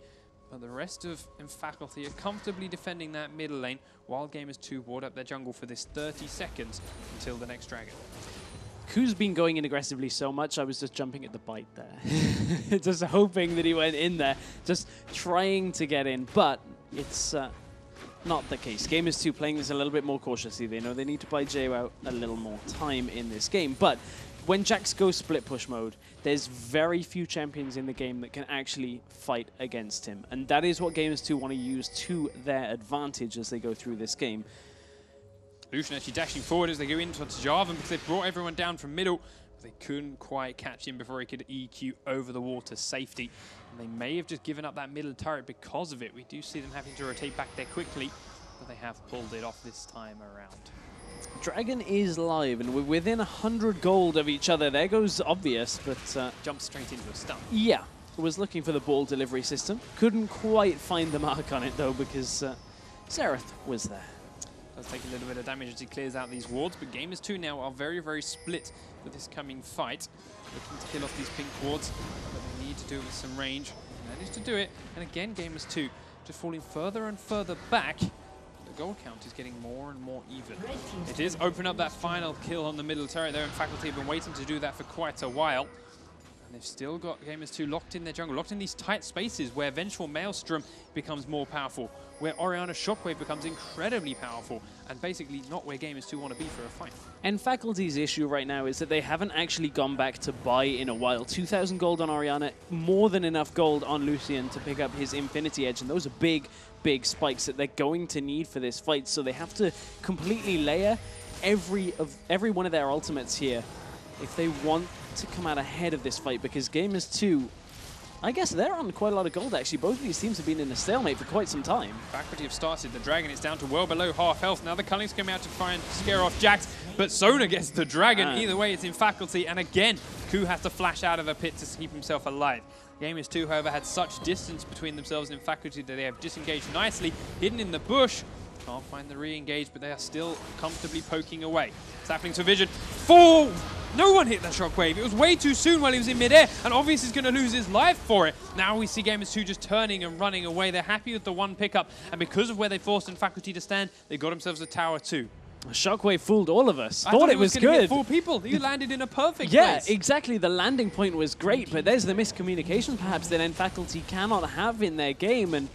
but the rest of In Faculty are comfortably defending that middle lane while Gamers2 ward up their jungle for this 30 seconds until the next dragon. Ku's been going in aggressively so much, I was just jumping at the bite there. Just hoping that he went in there, just trying to get in, but it's not the case. Gamers2 playing this a little bit more cautiously. They know they need to buy JWoww a little more time in this game, but when Jax goes split push mode, there's very few champions in the game that can actually fight against him. And that is what Gamers2 want to use to their advantage as they go through this game. Lucian actually dashing forward as they go into Jarvan because they brought everyone down from middle. But they couldn't quite catch him before he could EQ over the wall to safety. And they may have just given up that middle turret because of it. We do see them having to rotate back there quickly, but they have pulled it off this time around. Dragon is live, and we're within 100 gold of each other. There goes Obvious, but... Jumps straight into a stun. Yeah, was looking for the ball delivery system. Couldn't quite find the mark on it, though, because Xerath was there. Does take a little bit of damage as he clears out these wards, but Gamers 2 now are very, very split for this coming fight. Looking to kill off these pink wards, but they need to do it with some range. And managed to do it, and again Gamers 2 just falling further and further back. The gold count is getting more and more even. It is open up that final kill on the middle turret there, and Faculty have been waiting to do that for quite a while. And they've still got Gamers 2 locked in their jungle, locked in these tight spaces where Vengeful Maelstrom becomes more powerful, where Orianna Shockwave becomes incredibly powerful, and basically not where Gamers 2 want to be for a fight. And Faculty's issue right now is that they haven't actually gone back to buy in a while. 2,000 gold on Orianna, more than enough gold on Lucian to pick up his Infinity Edge, and those are big, big spikes that they're going to need for this fight, so they have to completely layer every one of their ultimates here if they want to come out ahead of this fight, because Gamers 2, I guess they're on quite a lot of gold actually. Both of these teams have been in a stalemate for quite some time. Faculty have started. The Dragon is down to well below half health. Now the Culling's coming out to try and scare off Jax, but Sona gets the Dragon. Either way, it's in Faculty, and again, Ku has to flash out of a pit to keep himself alive. Gamers 2, however, had such distance between themselves and Faculty that they have disengaged nicely, hidden in the bush. Can't find the re-engage, but they are still comfortably poking away. Sapling to Vision. Fall! No one hit that shockwave. It was way too soon while he was in midair, and Obvious is going to lose his life for it. Now we see Gamers 2 just turning and running away. They're happy with the one pickup, and because of where they forced in Faculty to stand, they got themselves a tower too. Shockwave fooled all of us. I thought it was gonna good. Hit 4 people. He landed in a perfect place. Yeah, exactly. The landing point was great, but there's the miscommunication perhaps that N Faculty cannot have in their game, and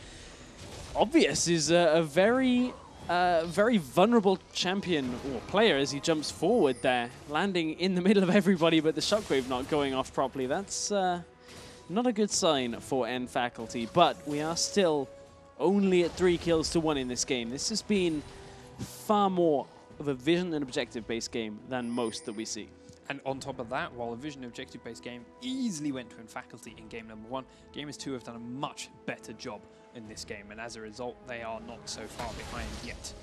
Obvious is a very vulnerable champion or player as he jumps forward there, landing in the middle of everybody, but the shockwave not going off properly. That's not a good sign for N Faculty, but we are still only at 3 kills to 1 in this game. This has been far more of a vision and objective-based game than most that we see. And on top of that, while a vision objective-based game easily went to N Faculty in game number 1, Gamers 2 have done a much better job in this game, and as a result, they are not so far behind yet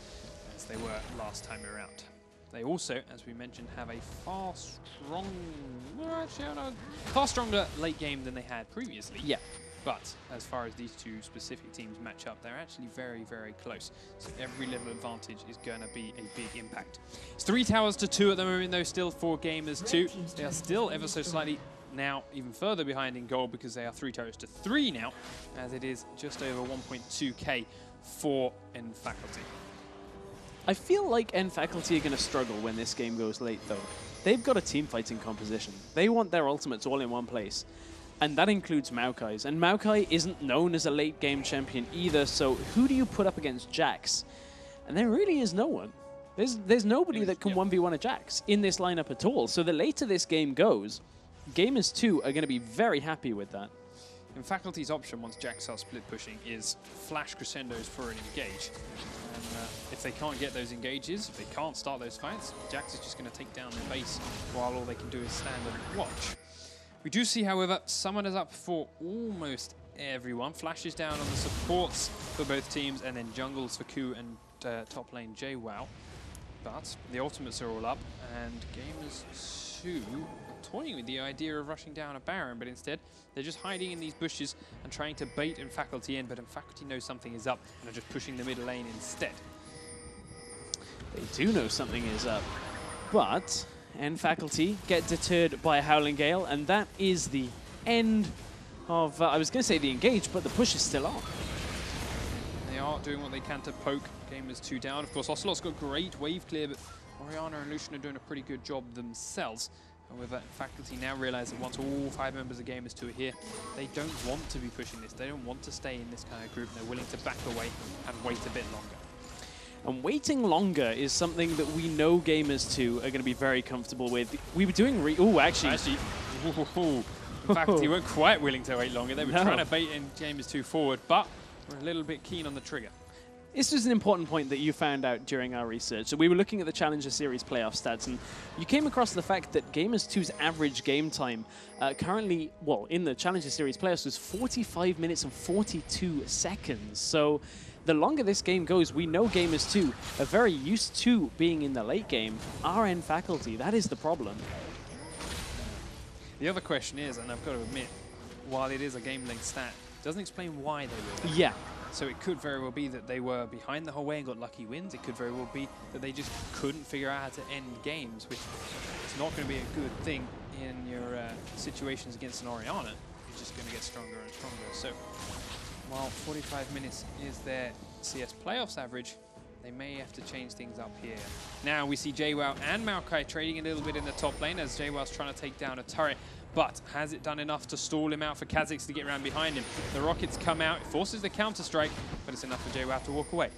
as they were last time around. They also, as we mentioned, have a far stronger late game than they had previously. Yeah. But as far as these two specific teams match up, they're actually very, very close. So every level advantage is going to be a big impact. It's 3 towers to 2 at the moment, though, still for Gamers 2. They are still ever so slightly now even further behind in gold because they are 3 towers to 3 now, as it is just over 1.2k for N Faculty. I feel like N Faculty are going to struggle when this game goes late, though. They've got a team fighting composition. They want their ultimates all in one place. And that includes Maokai's. And Maokai isn't known as a late game champion either, so who do you put up against Jax? And there really is no one. There's nobody that can 1v1 a Jax in this lineup at all. So the later this game goes, Gamers 2 are going to be very happy with that. In Faculty's option, once Jax starts split pushing, is flash crescendos for an engage. And if they can't get those engages, if they can't start those fights, Jax is just going to take down the base while all they can do is stand and watch. We do see, however, Summoners up for almost everyone. Flashes down on the supports for both teams, and then jungles for Ku and top lane JWoww. But the ultimates are all up, and Gamers 2 are toying with the idea of rushing down a Baron, but instead they're just hiding in these bushes and trying to bait N Faculty in, but N Faculty knows something is up and are just pushing the middle lane instead. They do know something is up, but N Faculty get deterred by a Howling Gale, and that is the end of, I was going to say the engage, but the push is still on. They are doing what they can to poke Gamers 2 down. Of course, Ocelote's got great wave clear, but Orianna and Lucian are doing a pretty good job themselves. However, Faculty now realize that once all 5 members of Gamers 2 are here, they don't want to be pushing this. They don't want to stay in this kind of group. They're willing to back away and wait a bit longer. And waiting longer is something that we know Gamers 2 are going to be very comfortable with. We were doing actually, Faculty weren't quite willing to wait longer. They were trying to bait in Gamers 2 forward, but we're a little bit keen on the trigger. This was an important point that you found out during our research. So we were looking at the Challenger Series playoff stats, and you came across the fact that Gamers 2's average game time currently, well, in the Challenger Series playoffs was 45 minutes and 42 seconds. So the longer this game goes, we know gamers 2 are very used to being in the late game. RN faculty, that is the problem. The other question is, and I've got to admit, while it is a game length stat, it doesn't explain why they were. Yeah. So it could very well be that they were behind the whole way and got lucky wins. It could very well be that they just couldn't figure out how to end games, which is not going to be a good thing in your situations against an Orianna. You're just going to get stronger and stronger. So while 45 minutes is their CS playoffs average, they may have to change things up here. Now we see JWoww and Maokai trading a little bit in the top lane as JWoww's trying to take down a turret. But has it done enough to stall him out for Kha'Zix to get around behind him? The rockets come out, it forces the counter-strike, but it's enough for JWoww to walk away.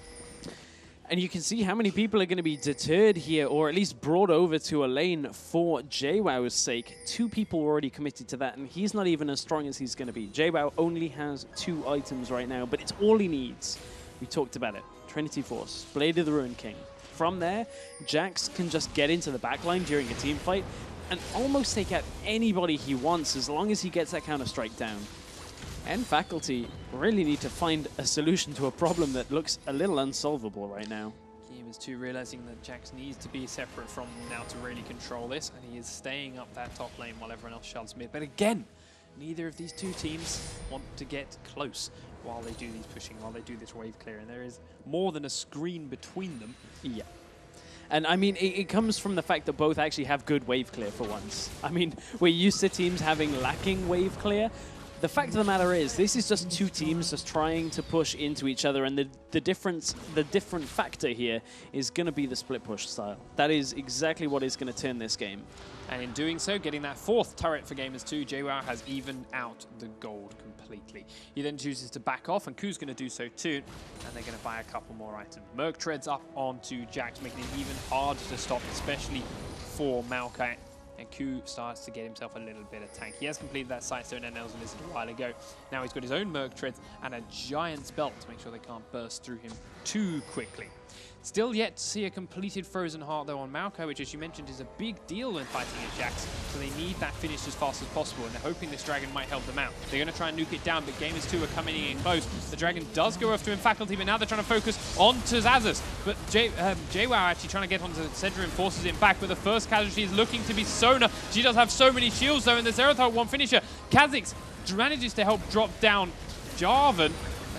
And you can see how many people are going to be deterred here, or at least brought over to a lane for JWoww's sake. 2 people were already committed to that, and he's not even as strong as he's going to be. JWoww only has 2 items right now, but it's all he needs. We talked about it. Trinity Force, Blade of the Ruined King. From there, Jax can just get into the backline during a team fight and almost take out anybody he wants as long as he gets that counter-strike down. And faculty really need to find a solution to a problem that looks a little unsolvable right now. Gamers 2 realizing that Jax needs to be separate from them now to really control this, and he is staying up that top lane while everyone else shoves mid. But again, neither of these 2 teams want to get close while they do these pushing, while they do this wave clear, and there is more than a screen between them. Yeah. And I mean, it comes from the fact that both actually have good wave clear for once. I mean, we're used to teams having lacking wave clear. The fact of the matter is, this is just 2 teams just trying to push into each other, and the different factor here is going to be the split push style. That is exactly what is going to turn this game. And in doing so, getting that 4th turret for Gamers 2, JWoww has evened out the gold completely. He then chooses to back off, and Ku's going to do so too, and they're going to buy a couple more items. Merc treads up onto Jax, making it even harder to stop, especially for Maokai. And Ku starts to get himself a little bit of tank. He has completed that Sightstone and Nails and Lizard a while ago. Now he's got his own Merc treads and a giant spell to make sure they can't burst through him too quickly. Still yet to see a completed Frozen Heart though on Maokai, which as you mentioned is a big deal when fighting at Jax. So they need that finish as fast as possible, and they're hoping this Dragon might help them out. They're going to try and nuke it down, but Gamers 2 are coming in close. The Dragon does go off to faculty, but now they're trying to focus onto Xaxus. But JWoww actually trying to get onto Cedra and forces him back, but the first casualty is looking to be Sona. She does have so many shields though, and the Zerathar one finisher. Kha'Zix manages to help drop down Jarvan.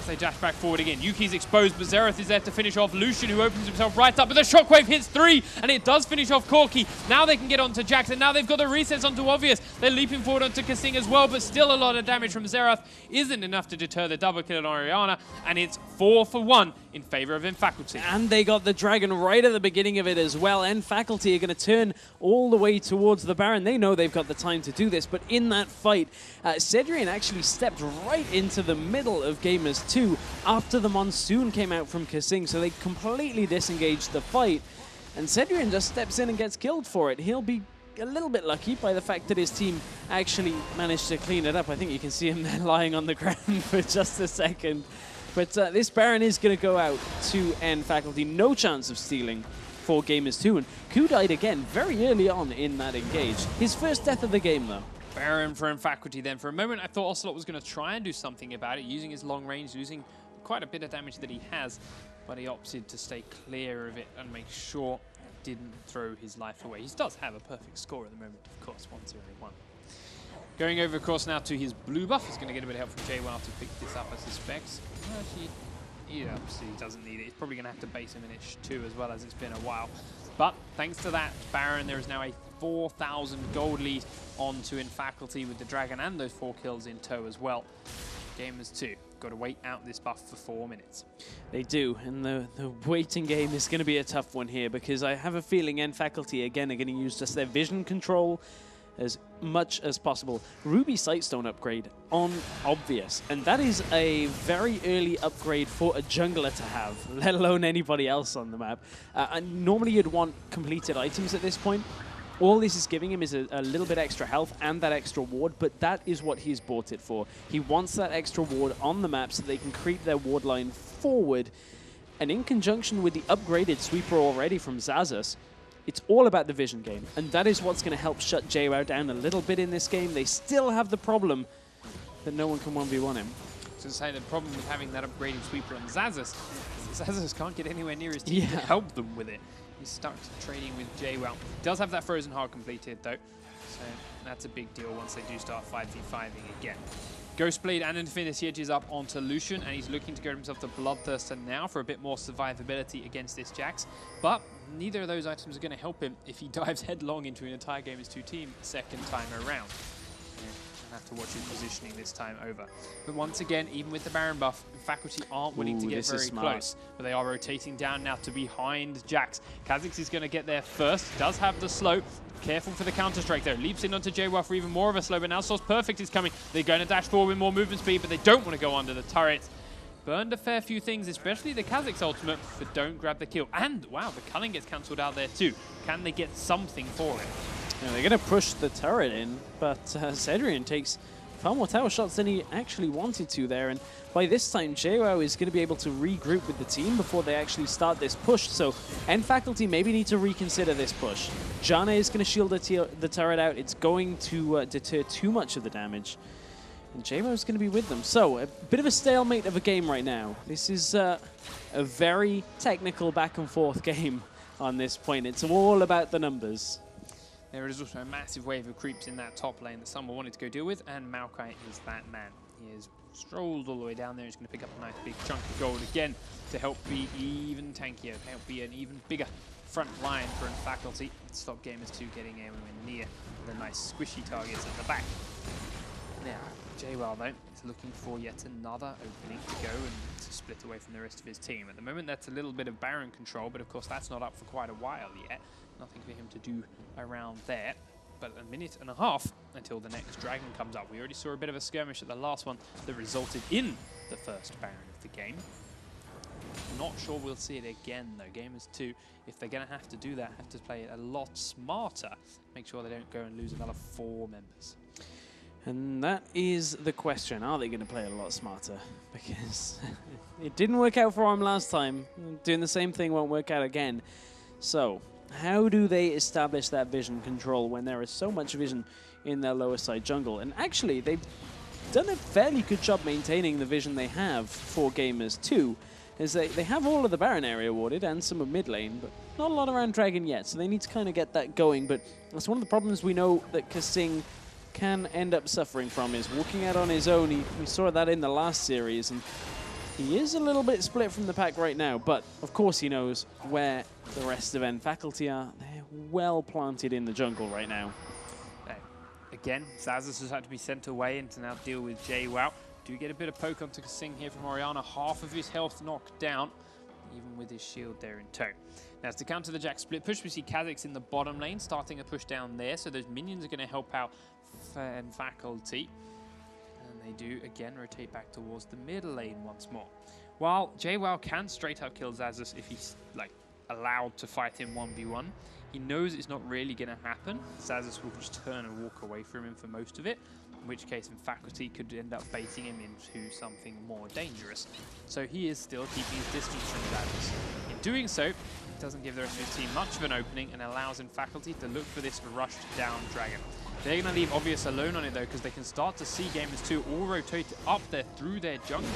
They dash back forward again. Yuki's exposed, but Xerath is there to finish off Lucian, who opens himself right up, but the shockwave hits 3, and it does finish off Corki. Now they can get onto Jax, and now they've got the resets onto Obvious. They're leaping forward onto Kasing as well, but still a lot of damage from Xerath isn't enough to deter the double kill on Orianna, and it's 4 for 1 in favor of Faculty. And they got the Dragon right at the beginning of it as well, and Faculty are going to turn all the way towards the Baron. They know they've got the time to do this, but in that fight, Cedrian actually stepped right into the middle of Gamers 2 after the Monsoon came out from Kasing, so they completely disengaged the fight, and Cedrian just steps in and gets killed for it. He'll be a little bit lucky by the fact that his team actually managed to clean it up. I think you can see him there lying on the ground for just a second. But this Baron is going to go out to end Faculty. No chance of stealing for Gamers 2. And Ku died again very early on in that engage. His first death of the game, though. Baron for Faculty then. For a moment, I thought Ocelote was going to try and do something about it, using his long range, losing quite a bit of damage that he has. But he opted to stay clear of it and make sure he didn't throw his life away. He does have a perfect score at the moment, of course, 1-0-1. Going over, of course, now to his blue buff. He's going to get a bit of help from JWoww to pick this up, I suspect. Actually, he obviously doesn't need it. He's probably going to have to base him in Ish 2 as well, as it's been a while. But thanks to that Baron, there is now a 4,000 gold lead onto Faculty with the Dragon and those 4 kills in tow as well. Gamers 2, got to wait out this buff for 4 minutes. They do, and the waiting game is going to be a tough one here, because I have a feeling Faculty again are going to use just their vision control as much as possible. Ruby Sightstone upgrade on Obvious, and that is a very early upgrade for a jungler to have, let alone anybody else on the map. And normally you'd want completed items at this point. All this is giving him is a little bit extra health and that extra ward, but that is what he's bought it for. He wants that extra ward on the map so they can creep their ward line forward. And in conjunction with the upgraded sweeper already from Xaxus, it's all about the vision game, and that is what's going to help shut JWoww down a little bit in this game. They still have the problem that no one can 1v1 him. To say the problem with having that upgraded sweeper on Xazus is that Xazus can't get anywhere near his team to help them with it. He's stuck trading with JWoww. Does have that frozen heart completed though, so that's a big deal once they do start 5v5ing again. Ghostblade and Infinity Edge is up onto Lucian, and he's looking to get himself to Bloodthirster now for a bit more survivability against this Jax. But neither of those items are going to help him if he dives headlong into an entire Gamers2 team second time around. Have to watch his positioning this time over. But once again, even with the Baron buff, Faculty aren't willing to get very close. But they are rotating down now to behind Jax. Kha'Zix is going to get there first. Does have the slow. Careful for the counter-strike there. Leaps in onto JWoww for even more of a slow, but now Source Perfect is coming. They're going to dash forward with more movement speed, but they don't want to go under the turret. Burned a fair few things, especially the Kha'Zix ultimate, but don't grab the kill. And, wow, the culling gets cancelled out there too. Can they get something for it? Yeah, they're going to push the turret in, but Cedrian takes far more tower shots than he actually wanted to there. And by this time, JWoww is going to be able to regroup with the team before they actually start this push. So, Faculty maybe need to reconsider this push. Janna is going to shield the turret out. It's going to deter too much of the damage. And JWoww is going to be with them. So, a bit of a stalemate of a game right now. This is a very technical back and forth game on this point. It's all about the numbers. There is also a massive wave of creeps in that top lane that someone wanted to go deal with, and Maokai is that man. He has strolled all the way down there. He's going to pick up a nice big chunk of gold again to help be even tankier, to help be an even bigger front line for Faculty. Stop Gamers2 getting anywhere near the nice squishy targets at the back. Now, JWoww though is looking for yet another opening to go and to split away from the rest of his team. At the moment, that's a little bit of Baron control, but of course that's not up for quite a while yet. Nothing for him to do around there. But a minute and a half until the next dragon comes up. We already saw a bit of a skirmish at the last one that resulted in the first Baron of the game. Not sure we'll see it again though. Gamers2, if they're going to have to do that, have to play it a lot smarter. Make sure they don't go and lose another 4 members. And that is the question. Are they going to play it a lot smarter? Because it didn't work out for them last time. Doing the same thing won't work out again. So, how do they establish that vision control when there is so much vision in their lower side jungle? And actually, they've done a fairly good job maintaining the vision they have for Gamers2, as they have all of the Baron area warded and some of mid lane, but not a lot around Dragon yet, so they need to kind of get that going. But that's one of the problems we know that Kasing can end up suffering from, is walking out on his own. We saw that in the last series, and he is a little bit split from the pack right now, but of course he knows where the rest of Faculty are. They're well planted in the jungle right now. Again, Xazus has had to be sent away and to now deal with JWoww. Do get a bit of poke onto Kasing here from Orianna. Half of his health knocked down, even with his shield there in tow. Now, to counter the Jax split push, we see Kha'Zix in the bottom lane, starting a push down there, so those minions are going to help out Faculty. They do, again, rotate back towards the middle lane once more. While JWoww can straight up kill Xazus if he's allowed to fight him 1v1, he knows it's not really going to happen. Xazus will just turn and walk away from him for most of it, in which case Faculty could end up baiting him into something more dangerous. So he is still keeping his distance from Xazus. In doing so, it doesn't give the rest of his team much of an opening and allows Faculty to look for this rushed down dragon. They're going to leave Obvious alone on it though, because they can start to see Gamers2 all rotate up there through their jungle.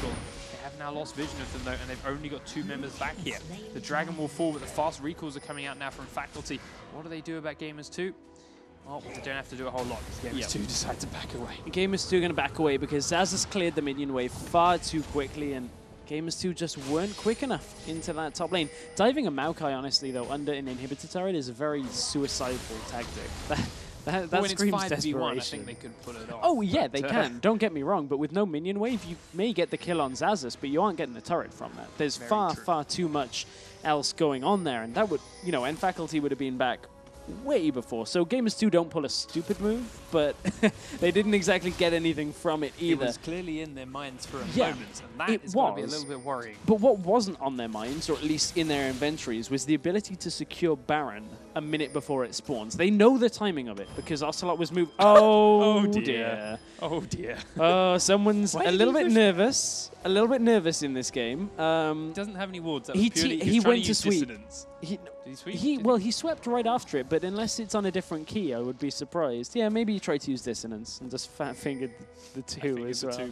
They have now lost vision of them though, and they've only got 2 members back here. The dragon will fall, but the fast recalls are coming out now from Faculty. What do they do about Gamers2? Well, they don't have to do a whole lot, because Gamers2 decide to back away. Gamers2 going to back away because Xazus cleared the minion wave far too quickly, and Gamers2 just weren't quick enough into that top lane. Diving a Maokai, honestly, though, under an inhibitor turret is a very suicidal tactic. That screams desperation. I think they could pull it off. Oh, yeah, they can. Don't get me wrong, but with no minion wave, you may get the kill on Xazus, but you aren't getting the turret from that. There's far too much else going on there, and that would, Faculty would have been back way before. So Gamers2 don't pull a stupid move, but they didn't exactly get anything from it either. It was clearly in their minds for a moment, and that is going to be a little bit worrying. But what wasn't on their minds, or at least in their inventories, was the ability to secure Baron a minute before it spawns. They know the timing of it because Ocelote was moved. Oh, dear. Oh, dear. Someone's a little bit nervous. A little bit nervous in this game. He doesn't have any wards. That was he went to sweep. Did he sweep? Well, he swept right after it, but unless it's on a different key, I would be surprised. Yeah, maybe he tried to use dissonance and just fat-fingered the 2 as well.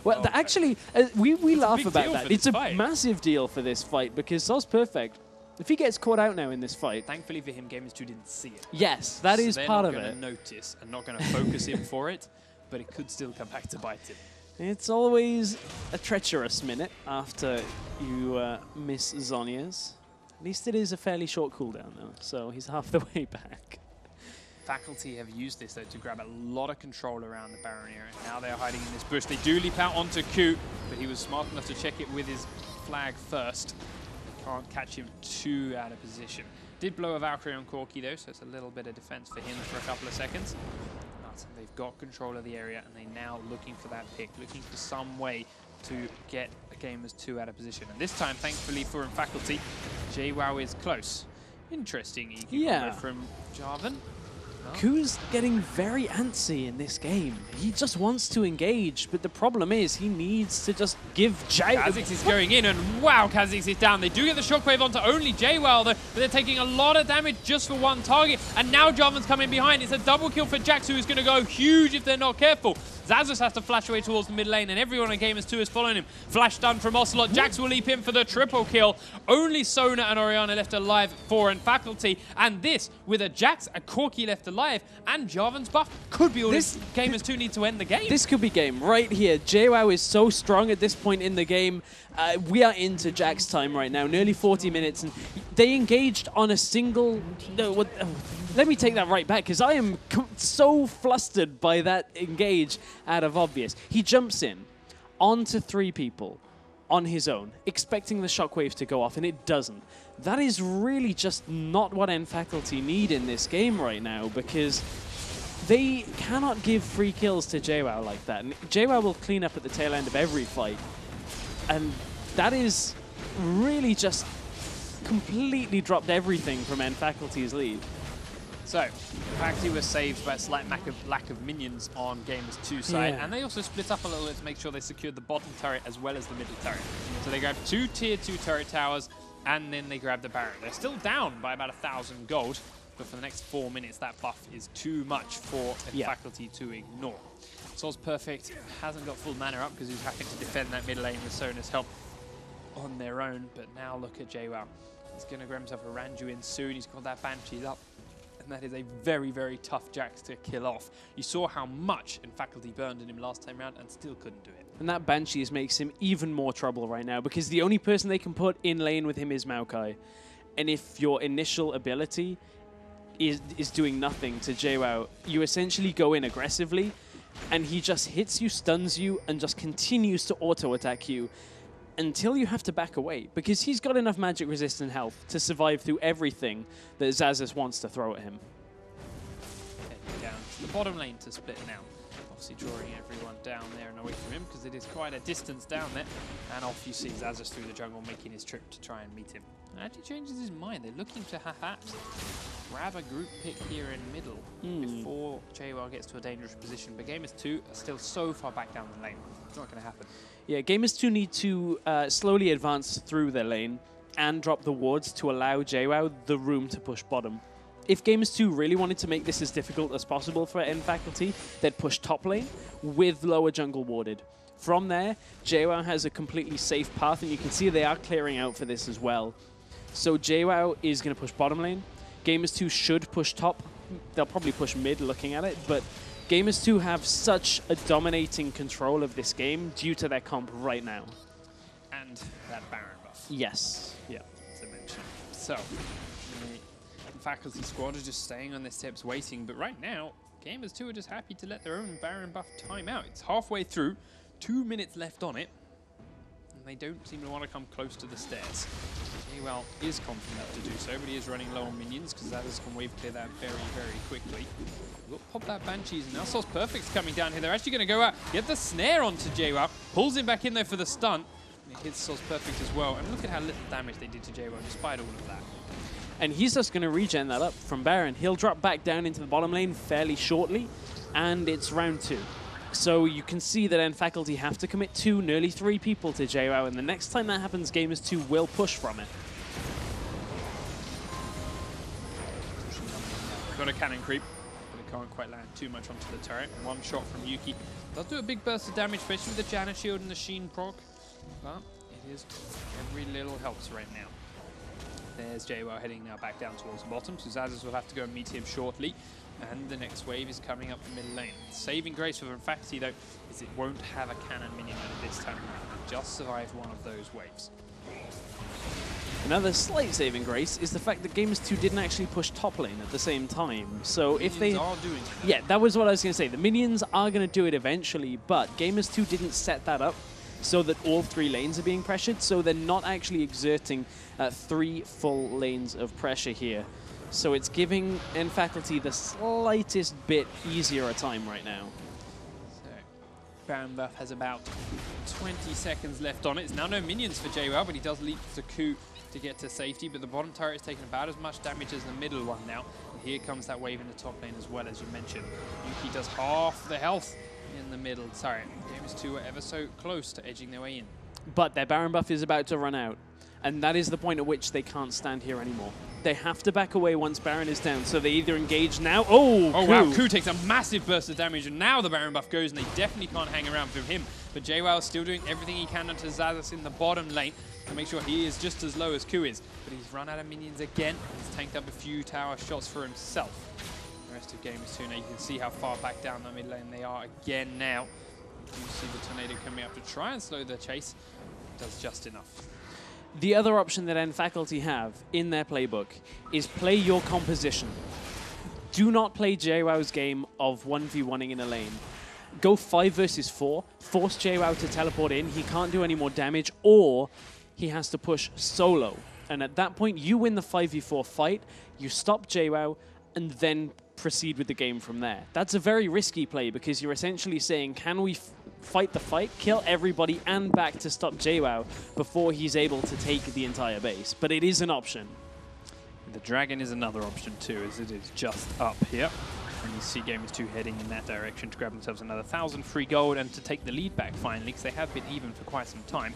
Well, actually, we laugh about that. It's a massive deal for this fight because Sol's perfect. If he gets caught out now in this fight... Thankfully for him, Gamers 2 didn't see it. Yes, that is part of it. They're not going to notice and not going to focus him for it, but it could still come back to bite him. It's always a treacherous minute after you miss Zhonya's. At least it is a fairly short cooldown, though, so he's half the way back. Faculty have used this, though, to grab a lot of control around the Baron area. Now they're hiding in this bush. They do leap out onto Q, but he was smart enough to check it with his flag first. Can't catch him too out of position. Did blow a Valkyrie on Corki, though, so it's a little bit of defense for him for a couple of seconds. But they've got control of the area, and they're now looking for that pick, looking for some way to get a Gamers 2 out of position. And this time, thankfully for Faculty, JWoww is close. Interesting EQ from Jarvan. Q's getting very antsy in this game. He just wants to engage, but the problem is he needs to just give Kha'Zix is going in, and wow, Kha'Zix is down. They do get the shockwave onto only JWoww, though, but they're taking a lot of damage just for one target. And now Jarvan's coming behind. It's a double kill for Jax, who is going to go huge if they're not careful. Xaxus has to flash away towards the mid lane, and everyone on Gamers 2 is following him. Flash stun from Ocelote. Jax will leap in for the triple kill. Only Sona and Orianna left alive for Faculty, and this, with a Jax, a Corki left alive, and Jarvan's buff, could be all this Gamers 2 need to end the game. This could be game right here. JWoww is so strong at this point in the game. We are into Jax time right now, nearly 40 minutes, and they engaged on a single... let me take that right back, because I am so flustered by that engage out of obvious. He jumps in onto 3 people on his own, expecting the shockwaves to go off, and it doesn't. That is really just not what Faculty need in this game right now, because they cannot give free kills to JWoww like that. And JWoww will clean up at the tail end of every fight, and that is really just completely dropped everything from Faculty's lead. So, Faculty was saved by a slight lack of minions on Gamers 2 side, and they also split up a little bit to make sure they secured the bottom turret as well as the middle turret. So they grabbed 2 tier 2 turret towers, and then they grabbed the Baron. They're still down by about 1,000 gold, but for the next 4 minutes, that buff is too much for Faculty to ignore. Sol's perfect, hasn't got full mana up because he's having to defend that mid lane with Sona's help on their own, but now look at JWoww. He's going to grab himself a Ranju in soon. He's got that Banshee up. And that is a very, very tough Jax to kill off. You saw how much Faculty burned in him last time round and still couldn't do it. And that Banshees makes him even more trouble right now because the only person they can put in lane with him is Maokai. And if your initial ability is doing nothing to JWoww, you essentially go in aggressively and he just hits you, stuns you, and just continues to auto-attack you until you have to back away, because he's got enough magic resistant health to survive through everything that Xaxus wants to throw at him. Heading down to the bottom lane to split now. Obviously drawing everyone down there and away from him, because it is quite a distance down there. And off you see Xaxus through the jungle, making his trip to try and meet him. And actually changes his mind. They're looking to perhaps grab a group pick here in middle before JWoww gets to a dangerous position. But Gamers 2 are still so far back down the lane. It's not going to happen. Yeah, Gamers 2 need to slowly advance through their lane and drop the wards to allow JWoww the room to push bottom. If Gamers 2 really wanted to make this as difficult as possible for Faculty, they'd push top lane with lower jungle warded. From there, JWoww has a completely safe path, and you can see they are clearing out for this as well. So JWoww is going to push bottom lane. Gamers 2 should push top. They'll probably push mid looking at it, but Gamers 2 have such a dominating control of this game due to their comp right now. And that Baron buff. Yes. Yeah, as I mentioned. So, the Faculty squad are just staying on their steps waiting, but right now, Gamers 2 are just happy to let their own Baron buff time out. It's halfway through, 2 minutes left on it, and they don't seem to want to come close to the stairs. JWoww is confident to do so, but he is running low on minions because Xaxus can wave clear that very, very quickly. We'll pop that Banshees, and now Sol's Perfect's coming down here. They're actually going to go out, get the snare onto JWoww, pulls him back in there for the stun, and it hits Sol's Perfect as well. And look at how little damage they did to JWoww despite all of that. And he's just going to regen that up from Baron. He'll drop back down into the bottom lane fairly shortly, and it's round 2. So you can see that Faculty have to commit 2, nearly 3 people to JWoww, and the next time that happens, Gamers2 will push from it. Got a cannon creep, but it can't quite land too much onto the turret. One shot from Yuki does do a big burst of damage, especially with the Janna shield and the Sheen proc, but it is every little helps right now. There's JWoww heading now back down towards the bottom, so Zazas will have to go and meet him shortly. And the next wave is coming up the mid lane. Saving grace for Faculty, though, is it won't have a cannon minion at this time around. It just survived one of those waves. Another slight saving grace is the fact that Gamers2 didn't actually push top lane at the same time. So if they are doing that. Yeah, that was what I was going to say. The minions are going to do it eventually, but Gamers2 didn't set that up so that all 3 lanes are being pressured, so they're not actually exerting 3 full lanes of pressure here. So it's giving Faculty the slightest bit easier a time right now. So Baron buff has about 20 seconds left on it. It's now no minions for JWoww, but he does leap the coup to get to safety. But the bottom turret is taking about as much damage as the middle one now. And here comes that wave in the top lane as well, as you mentioned. Yuki does half the health in the middle. Sorry, Gamers2 were ever so close to edging their way in. But their Baron buff is about to run out. And that is the point at which they can't stand here anymore. They have to back away once Baron is down, so they either engage now. Oh, wow, Ku takes a massive burst of damage, and now the Baron buff goes, and they definitely can't hang around for him. But JWoww is still doing everything he can onto Zazas in the bottom lane to make sure he is just as low as Ku is. But he's run out of minions again. He's tanked up a few tower shots for himself. The rest of Gamers2 now, you can see how far back down the mid lane they are again now. You see the Tornado coming up to try and slow the chase. Does just enough. The other option that Faculty have in their playbook is play your composition. Do not play JWoww's game of 1v1ing in a lane. Go 5 versus 4, force JWoww to teleport in, he can't do any more damage, or he has to push solo. And at that point, you win the 5v4 fight, you stop JWoww, and then proceed with the game from there. That's a very risky play because you're essentially saying, can we fight the fight, kill everybody, and back to stop JWoww before he's able to take the entire base. But it is an option. The Dragon is another option too, as it is just up here. And you see Gamers2 heading in that direction to grab themselves another 1,000 free gold and to take the lead back finally, because they have been even for quite some time.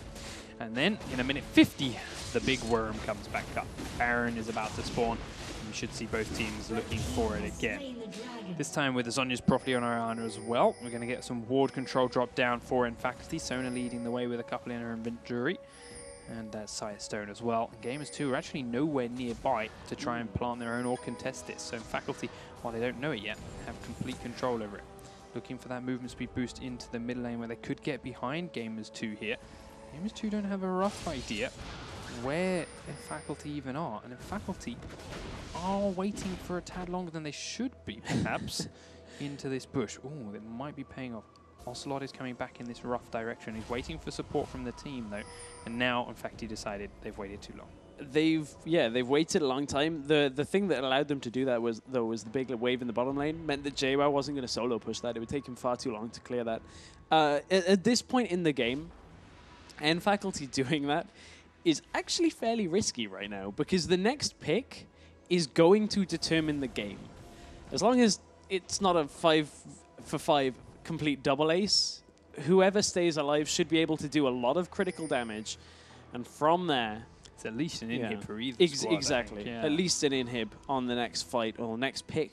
And then, in a minute 50, the big worm comes back up. Baron is about to spawn. We should see both teams looking for it again. This time with the Zhonya's properly on our honor as well. We're going to get some ward control drop down for Faculty. Sona leading the way with a couple in her inventory. And that Sire Stone as well. And Gamers2 are actually nowhere nearby to try and plant their own or contest this. So Faculty, while they don't know it yet, have complete control over it. Looking for that movement speed boost into the mid lane where they could get behind Gamers2 here. Gamers2 don't have a rough idea where Faculty even are. And Faculty are waiting for a tad longer than they should be, perhaps, into this bush. Oh, it might be paying off. Ocelote is coming back in this rough direction. He's waiting for support from the team, though. And now, in fact, he decided they've waited too long. They've waited a long time. The thing that allowed them to do that was the big wave in the bottom lane. Meant that JWoww wasn't going to solo push that. It would take him far too long to clear that. At this point in the game, and Faculty doing that is actually fairly risky right now, because the next pick is going to determine the game. As long as it's not a 5-for-5 complete double ace, whoever stays alive should be able to do a lot of critical damage, and from there, it's at least an inhib for either squad, exactly. Yeah. At least an inhib on the next fight or next pick.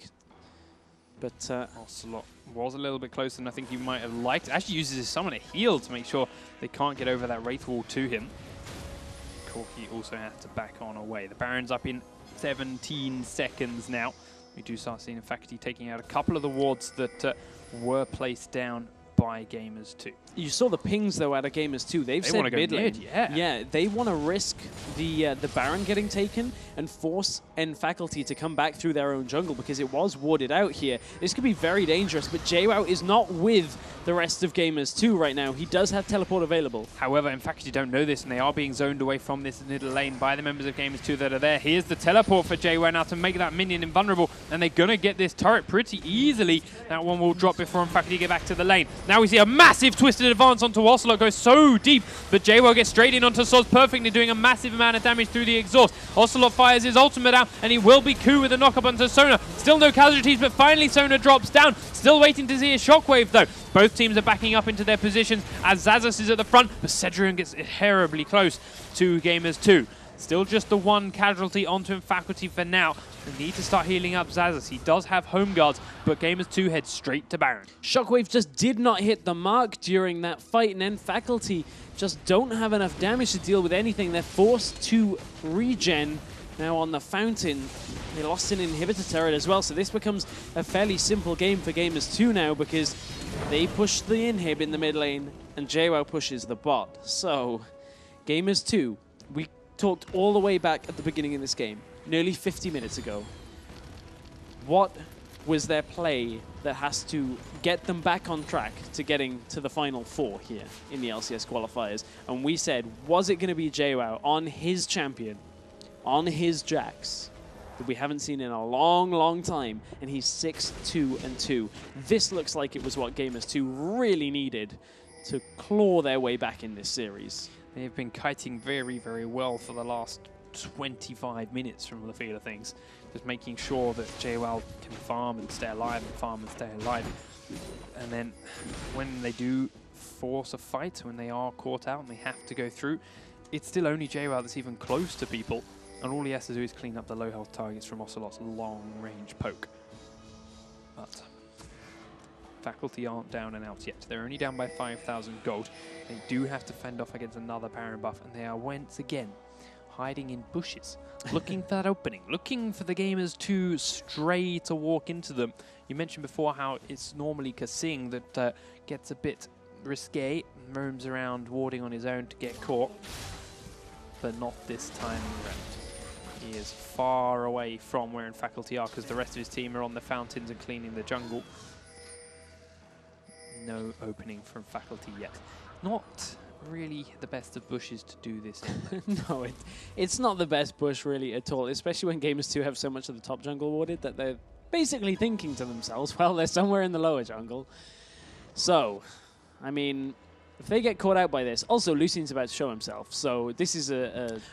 But Ocelote was a little bit closer than I think you might have liked. Actually uses his summon to heal to make sure they can't get over that Wraith Wall to him. Corki also has to back on away. The Baron's up in 17 seconds now. We do start seeing Faculty taking out a couple of the wards that were placed down by Gamers2. You saw the pings though out of Gamers2. They said want to mid go lane. mid, yeah. Yeah, they want to risk the Baron getting taken and force Faculty to come back through their own jungle because it was warded out here. This could be very dangerous, but JWoww is not with the rest of Gamers2 right now. He does have teleport available. However, Faculty don't know this, and they are being zoned away from this middle lane by the members of Gamers2 that are there. Here's the teleport for JWoww now to make that minion invulnerable, and they're going to get this turret pretty easily. That one will drop before Faculty get back to the lane. Now we see a massive twisted advance onto Ocelote, goes so deep, but JWoww gets straight in onto Soz perfectly, doing a massive amount of damage through the exhaust. Ocelote fires his ultimate out, and he will be coup with a knock-up onto Sona. Still no casualties, but finally Sona drops down. Still waiting to see a shockwave, though. Both teams are backing up into their positions as Xaxus is at the front, but Cedrion gets terribly close to Gamers 2. Still just the one casualty onto him, Faculty for now. They need to start healing up Xaxus. He does have home guards, but Gamers 2 head straight to Baron. Shockwave just did not hit the mark during that fight, and then Faculty just don't have enough damage to deal with anything. They're forced to regen now on the Fountain. They lost an inhibitor turret as well, so this becomes a fairly simple game for Gamers 2 now because they push the inhib in the mid lane and JWoww pushes the bot. So, Gamers 2, we talked all the way back at the beginning of this game, nearly 50 minutes ago. What was their play that has to get them back on track to getting to the final four here in the LCS qualifiers? And we said, was it going to be JWoww on his champion, on his Jax, that we haven't seen in a long, long time, and he's 6-2-2. This looks like it was what Gamers 2 really needed to claw their way back in this series. They've been kiting very, very well for the last 25 minutes from the feel of things. Just making sure that JWoww can farm and stay alive and farm and stay alive. And then when they do force a fight, when they are caught out and they have to go through, it's still only JWoww that's even close to people. And all he has to do is clean up the low health targets from Ocelote's long range poke. But Faculty aren't down and out yet. They're only down by 5,000 gold. They do have to fend off against another Baron buff, and they are once again hiding in bushes, looking for that opening, looking for the Gamers to stray to walk into them. You mentioned before how it's normally Kasing that gets a bit risque, roams around warding on his own to get caught, but not this time around. He is far away from where in Faculty are because the rest of his team are on the fountains and cleaning the jungle. No opening from Faculty yet. Not really the best of bushes to do this in. No, it's not the best bush really at all, especially when Gamers 2 have so much of the top jungle warded that they're basically thinking to themselves, well, they're somewhere in the lower jungle. So, I mean, if they get caught out by this, also Lucian's about to show himself, so this is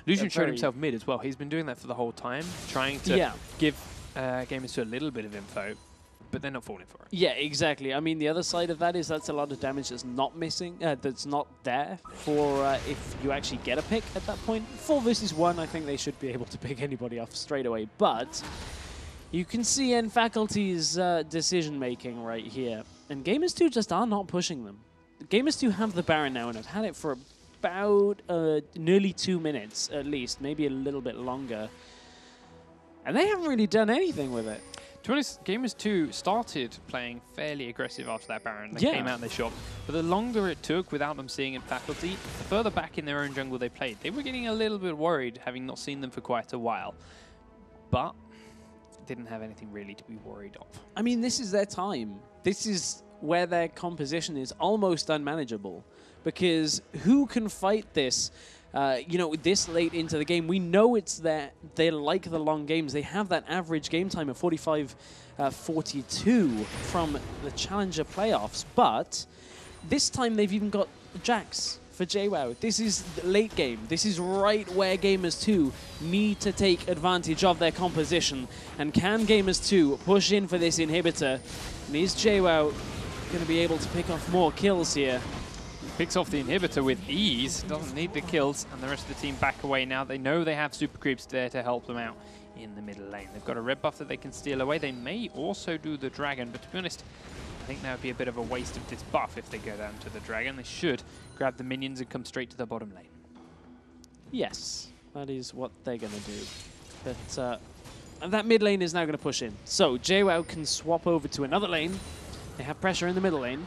Lucian showed himself mid as well. He's been doing that for the whole time, trying to give Gamers 2 a little bit of info, but they're not falling for it. Yeah, exactly. I mean, the other side of that is that's a lot of damage that's not missing, that's not there for if you actually get a pick at that point. 4 versus 1, I think they should be able to pick anybody off straight away, but you can see in Faculty's decision-making right here, and Gamers 2 just are not pushing them. Gamers 2 have the Baron now and have had it for about nearly 2 minutes at least, maybe a little bit longer, and they haven't really done anything with it. To be honest, Gamers 2 started playing fairly aggressive after that Baron. They came out and they shot. But the longer it took without them seeing in Faculty, the further back in their own jungle they played. They were getting a little bit worried, having not seen them for quite a while. But didn't have anything really to be worried of. I mean, this is their time. This is where their composition is almost unmanageable. Because who can fight this? You know, this late into the game, we know it's there. They like the long games. They have that average game time of 45-42 from the Challenger playoffs. But this time they've even got Jax for JWoww. This is late game. This is right where Gamers 2 need to take advantage of their composition. And can Gamers 2 push in for this inhibitor? And is JWoww going to be able to pick off more kills here? Picks off the inhibitor with ease, doesn't need the kills, and the rest of the team back away now. They know they have super creeps there to help them out in the middle lane. They've got a red buff that they can steal away. They may also do the dragon, but to be honest, I think that would be a bit of a waste of this buff if they go down to the dragon. They should grab the minions and come straight to the bottom lane. Yes, that is what they're going to do. But and that mid lane is now going to push in. So JWoww can swap over to another lane. They have pressure in the middle lane.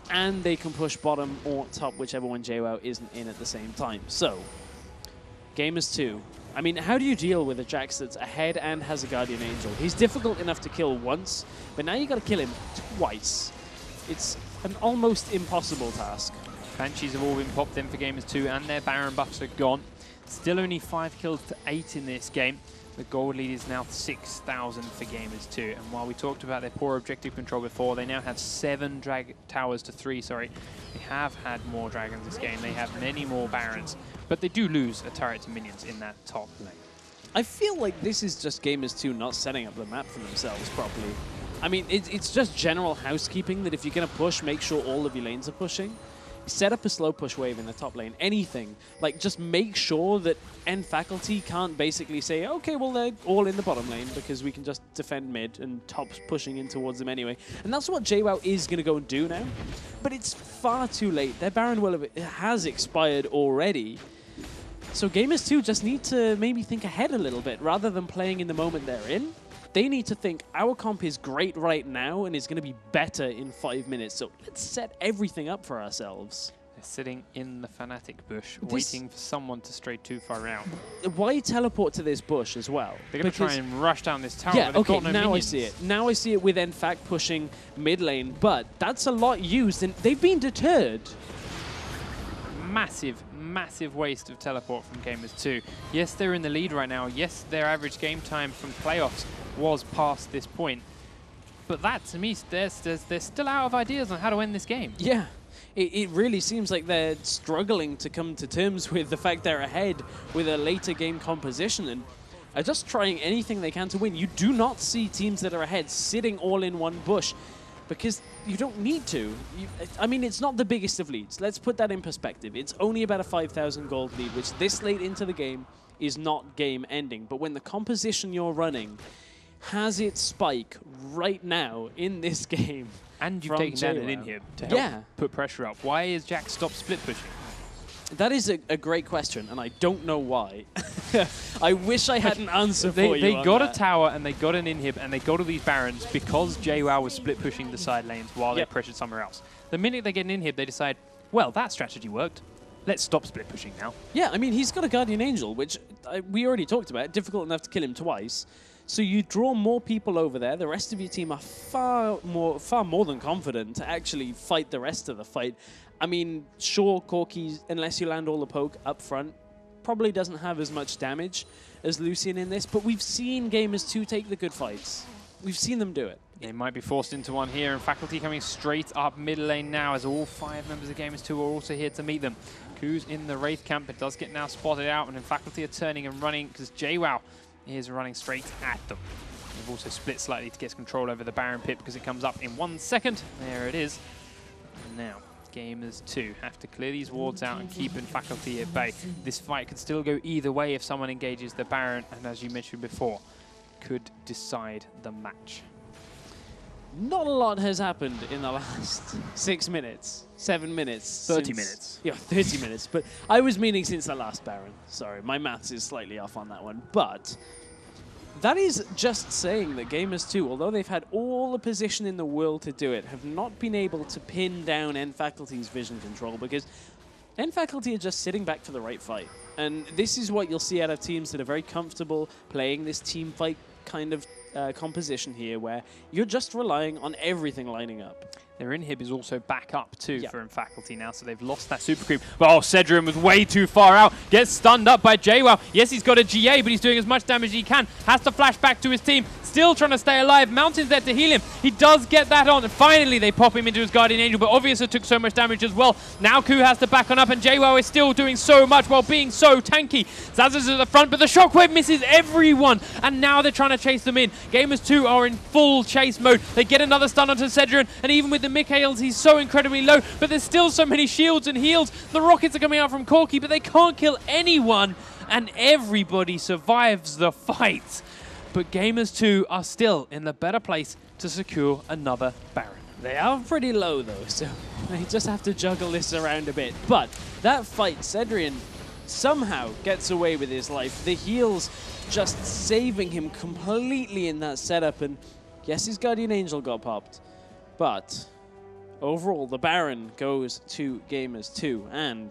And they can push bottom or top, whichever one JWoww isn't in at the same time. So, Gamers 2. I mean, how do you deal with a Jax that's ahead and has a Guardian Angel? He's difficult enough to kill once, but now you got to kill him twice. It's an almost impossible task. Banshees have all been popped in for Gamers 2, and their Baron buffs are gone. Still only 5 kills to 8 in this game. The gold lead is now 6,000 for Gamers 2. And while we talked about their poor objective control before, they now have 7 towers to 3, sorry. They have had more dragons this game. They have many more barons. But they do lose a turret to minions in that top lane. I feel like this is just Gamers 2 not setting up the map for themselves properly. I mean, it's just general housekeeping that if you're going to push, make sure all of your lanes are pushing. Set up a slow push wave in the top lane, anything. Like, just make sure that end faculty can't basically say, okay, well, they're all in the bottom lane because we can just defend mid and top's pushing in towards them anyway. And that's what JWoww is going to go and do now. But it's far too late. Their Baron has expired already. So Gamers 2 just need to maybe think ahead a little bit rather than playing in the moment they're in. They need to think, our comp is great right now and is going to be better in 5 minutes. So let's set everything up for ourselves. They're sitting in the Fnatic bush, waiting for someone to stray too far out. Why teleport to this bush as well? They're going to try and rush down this tower. Yeah, okay, got no now minions. I see it. Now I see it with NFAC pushing mid lane, but that's a lot used and they've been deterred. Massive waste of teleport from Gamers 2. Yes, they're in the lead right now. Yes, their average game time from playoffs was past this point. But that, to me, they're still out of ideas on how to win this game. Yeah, it really seems like they're struggling to come to terms with the fact they're ahead with a later game composition and are just trying anything they can to win. You do not see teams that are ahead sitting all in one bush, because you don't need to. I mean, it's not the biggest of leads. Let's put that in perspective. It's only about a 5,000 gold lead, which this late into the game is not game ending. But when the composition you're running has its spike right now in this game, and you've taken down an inhib to help put pressure up. Why is Jack stopped split pushing? That is a great question, and I don't know why. I wish I had an answer for you. They got a tower, and they got an inhib, and they got all these barons because JWoww was split pushing the side lanes while they pressured somewhere else. The minute they get an inhib, they decide, well, that strategy worked. Let's stop split pushing now. Yeah, I mean, he's got a Guardian Angel, which we already talked about. Difficult enough to kill him twice. So you draw more people over there. The rest of your team are far more than confident to actually fight the rest of the fight. I mean, sure, Corki, unless you land all the poke up front, probably doesn't have as much damage as Lucian in this, but we've seen Gamers 2 take the good fights. We've seen them do it. They might be forced into one here, and Faculty coming straight up mid lane now as all 5 members of Gamers 2 are also here to meet them. Ku's in the Wraith camp, but does get now spotted out, and then Faculty are turning and running because JWoww is running straight at them. They've also split slightly to get control over the Baron pit because it comes up in 1 second. There it is. And now Gamers 2 have to clear these wards out and keep in Faculty at bay. This fight could still go either way if someone engages the Baron, and as you mentioned before, could decide the match. Not a lot has happened in the last 6 minutes, 7 minutes. 30 minutes. Yeah, 30 minutes. But I was meaning since the last Baron. Sorry, my maths is slightly off on that one. But that is just saying that Gamers 2, although they've had all the position in the world to do it, have not been able to pin down End Faculty's vision control because End Faculty are just sitting back for the right fight. And this is what you'll see out of teams that are very comfortable playing this team fight kind of composition here, where you're just relying on everything lining up. Their inhib is also back up too for Faculty now, so they've lost that super creep. But Cedric was way too far out. Gets stunned up by JWoww. Yes, he's got a GA, but he's doing as much damage as he can. Has to flash back to his team. Still trying to stay alive. Mountain's there to heal him. He does get that on. And finally, they pop him into his Guardian Angel, but obviously took so much damage as well. Now Ku has to back on up, and JWoww is still doing so much while being so tanky. Zaz is at the front, but the shockwave misses everyone. And now they're trying to chase them in. Gamers 2 are in full chase mode. They get another stun onto Cedric, and even with the Mikhails, he's so incredibly low, but there's still so many shields and heals. The rockets are coming out from Corki, but they can't kill anyone, and everybody survives the fight. But Gamers 2 are still in the better place to secure another Baron. They are pretty low though, so they just have to juggle this around a bit. But that fight, Cedric somehow gets away with his life. The heals just saving him completely in that setup, and yes, his Guardian Angel got popped, but overall, the Baron goes to Gamers 2, and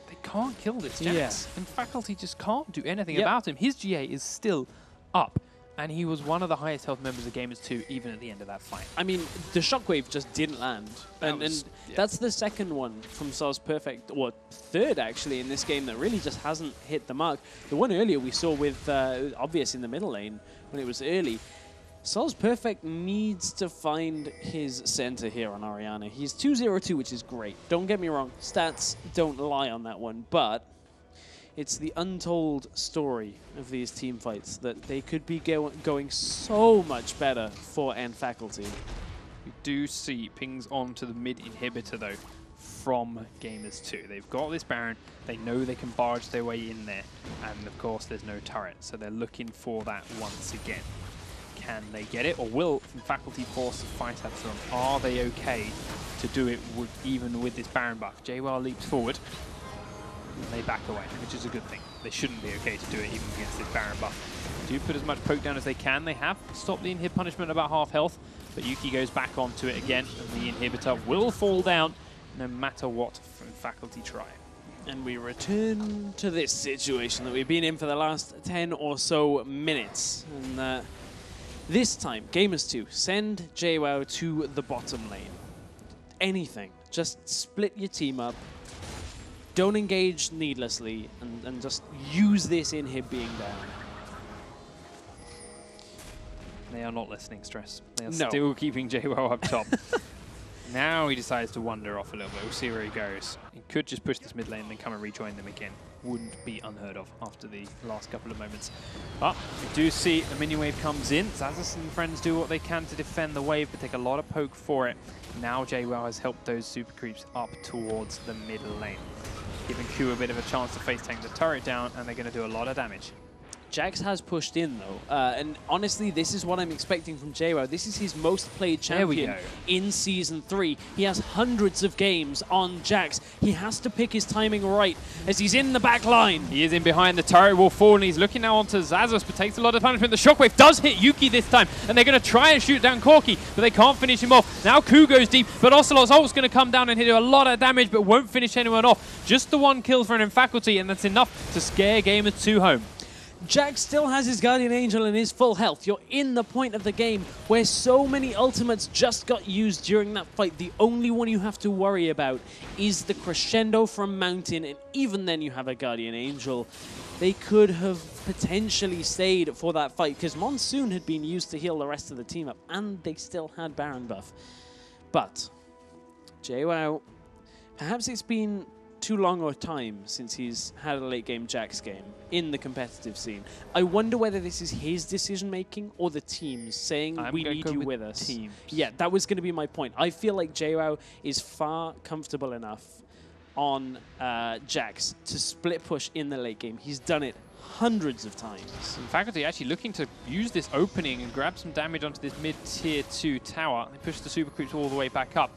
they can't kill this Jax. And Faculty just can't do anything about him. His GA is still up. And he was one of the highest health members of Gamers 2, even at the end of that fight. I mean, the shockwave just didn't land. And that's the second one from Soz Perfect, or third actually, in this game that really just hasn't hit the mark. The one earlier we saw with Obvious in the middle lane, when it was early. Soz Perfect needs to find his center here on Orianna. He's 2-0-2, which is great. Don't get me wrong, stats don't lie on that one, but it's the untold story of these team fights that they could be going so much better for N Faculty. We do see pings onto the mid inhibitor, though, from Gamers 2. They've got this Baron. They know they can barge their way in there. And, of course, there's no turret. So they're looking for that once again. Can they get it? Or will Faculty force a fight at them? Are they okay to do it even with this Baron buff? JWoww leaps forward. And they back away, which is a good thing. They shouldn't be okay to do it even against this Baron buff. Do put as much poke down as they can. They have stopped the inhib punishment about half health, but Yuki goes back onto it again, and the inhibitor will fall down no matter what from Faculty try. And we return to this situation that we've been in for the last 10 or so minutes. And this time, Gamers 2, send JWoww to the bottom lane. Anything. Just split your team up. Don't engage needlessly, and just use this inhib being down. They are not listening, Stress. They are still keeping JWoww up top. Now he decides to wander off a little bit. We'll see where he goes. He could just push this mid lane and then come and rejoin them again. Wouldn't be unheard of after the last couple of moments. But we do see a minion wave comes in. Xaxus and friends do what they can to defend the wave, but take a lot of poke for it. Now JWoww has helped those super creeps up towards the mid lane, giving Q a bit of a chance to face tank the turret down, and they're going to do a lot of damage. Jax has pushed in, though. And honestly, this is what I'm expecting from JWoww. This is his most played champion in Season 3. He has hundreds of games on Jax. He has to pick his timing right as he's in the back line. He is in behind. The turret will fall, and he's looking now onto Xaxus, but takes a lot of punishment. The shockwave does hit Yuki this time, and they're going to try and shoot down Corki, but they can't finish him off. Now Ku goes deep, but Ocelote's ult's going to come down and hit a lot of damage, but won't finish anyone off. Just the one kill for an Faculty, and that's enough to scare Gamers 2 home. Jax still has his Guardian Angel and his full health. You're in the point of the game where so many ultimates just got used during that fight. The only one you have to worry about is the crescendo from Mountain, and even then you have a Guardian Angel. They could have potentially stayed for that fight because Monsoon had been used to heal the rest of the team up, and they still had Baron buff. But JWoww, perhaps it's been too long a time since he's had a late game Jax game in the competitive scene. I wonder whether this is his decision making or the team's saying we need you with us. Teams. Yeah, that was going to be my point. I feel like JWoww is far comfortable enough on Jax to split push in the late game. He's done it hundreds of times. Faculty actually looking to use this opening and grab some damage onto this mid-tier 2 tower. They push the super creeps all the way back up.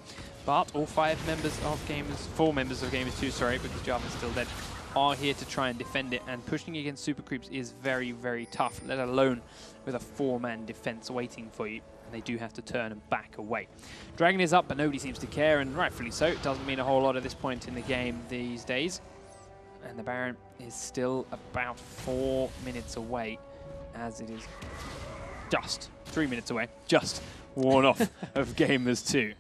But all 4 members of Gamers 2, sorry, because Java's still dead, are here to try and defend it. And pushing against super creeps is very, very tough, let alone with a 4-man defense waiting for you. And they do have to turn and back away. Dragon is up, but nobody seems to care, and rightfully so. It doesn't mean a whole lot at this point in the game these days. And the Baron is still about 4 minutes away, as it is just 3 minutes away, just worn off of Gamers 2.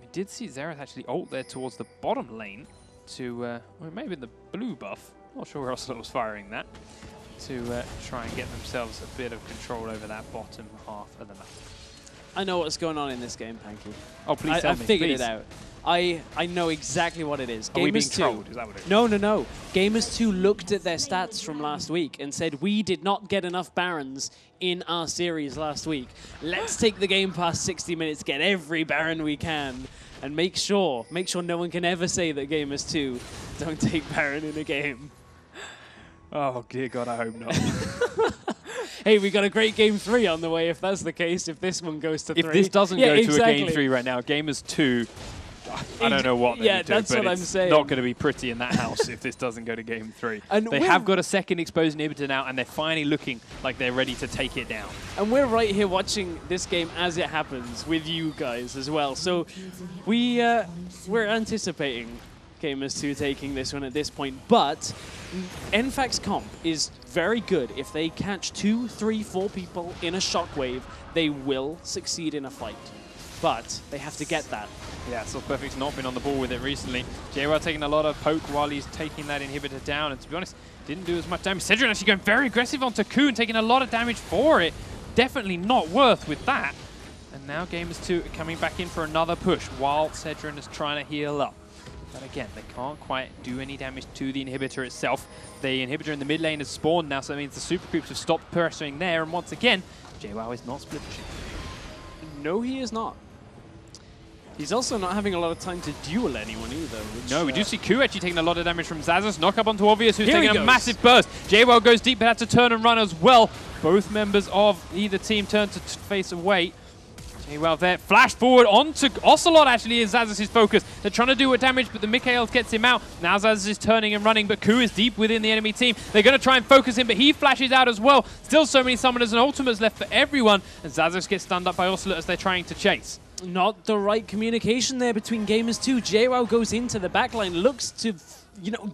We did see Xerath actually ult there towards the bottom lane to, well, maybe the blue buff. Not sure where else was firing that. To try and get themselves a bit of control over that bottom half of the map. I know what's going on in this game, Panky. Oh, please tell me. I figured please. it out. I know exactly what it is. Are we being Gamers 2. trolled? Is that what it is? No. Gamers 2 looked at their stats from last week and said, we did not get enough Barons in our series last week. Let's take the game past 60 minutes, get every Baron we can, and make sure no one can ever say that Gamers 2 don't take Baron in a game. Oh, dear God, I hope not. Hey, we got a great game 3 on the way if that's the case, if this one goes to 3. If this doesn't go to a game 3 right now, Gamers 2, I don't know what they're doing, that's but what I'm it's saying. not going to be pretty in that house if this doesn't go to game 3. And they have got a second exposed inhibitor now, and they're finally looking like they're ready to take it down. And we're right here watching this game as it happens with you guys as well. So we're anticipating Gamers 2 taking this one at this point, but NFAC's comp is very good. If they catch 2, 3, 4 people in a shockwave, they will succeed in a fight. But they have to get that. Yeah, so Perfect's not been on the ball with it recently. JWoww taking a lot of poke while he's taking that inhibitor down, and to be honest, didn't do as much damage. Cedric actually going very aggressive onto Ku and taking a lot of damage for it. Definitely not worth with that. And now Gamers 2 are coming back in for another push while Cedric is trying to heal up. But again, they can't quite do any damage to the inhibitor itself. The inhibitor in the mid lane has spawned now, so that means the super creeps have stopped pressuring there. And once again, JWoww is not split pushing. No, he is not. He's also not having a lot of time to duel anyone either. Which, no, we do see Ku actually taking a lot of damage from Xaxus. Knock up onto Obvious, who's Here taking a massive burst. JWoww goes deep, but had to turn and run as well. Both members of either team turn to face away. JWoww there, flash forward onto Ocelote actually is Xaxus' focus. They're trying to do a damage, but the Mikhail gets him out. Now Xaxus is turning and running, but Ku is deep within the enemy team. They're going to try and focus him, but he flashes out as well. Still so many summoners and ultimates left for everyone, and Xaxus gets stunned up by Ocelote as they're trying to chase. Not the right communication there between Gamers 2. JWoww goes into the backline, looks to,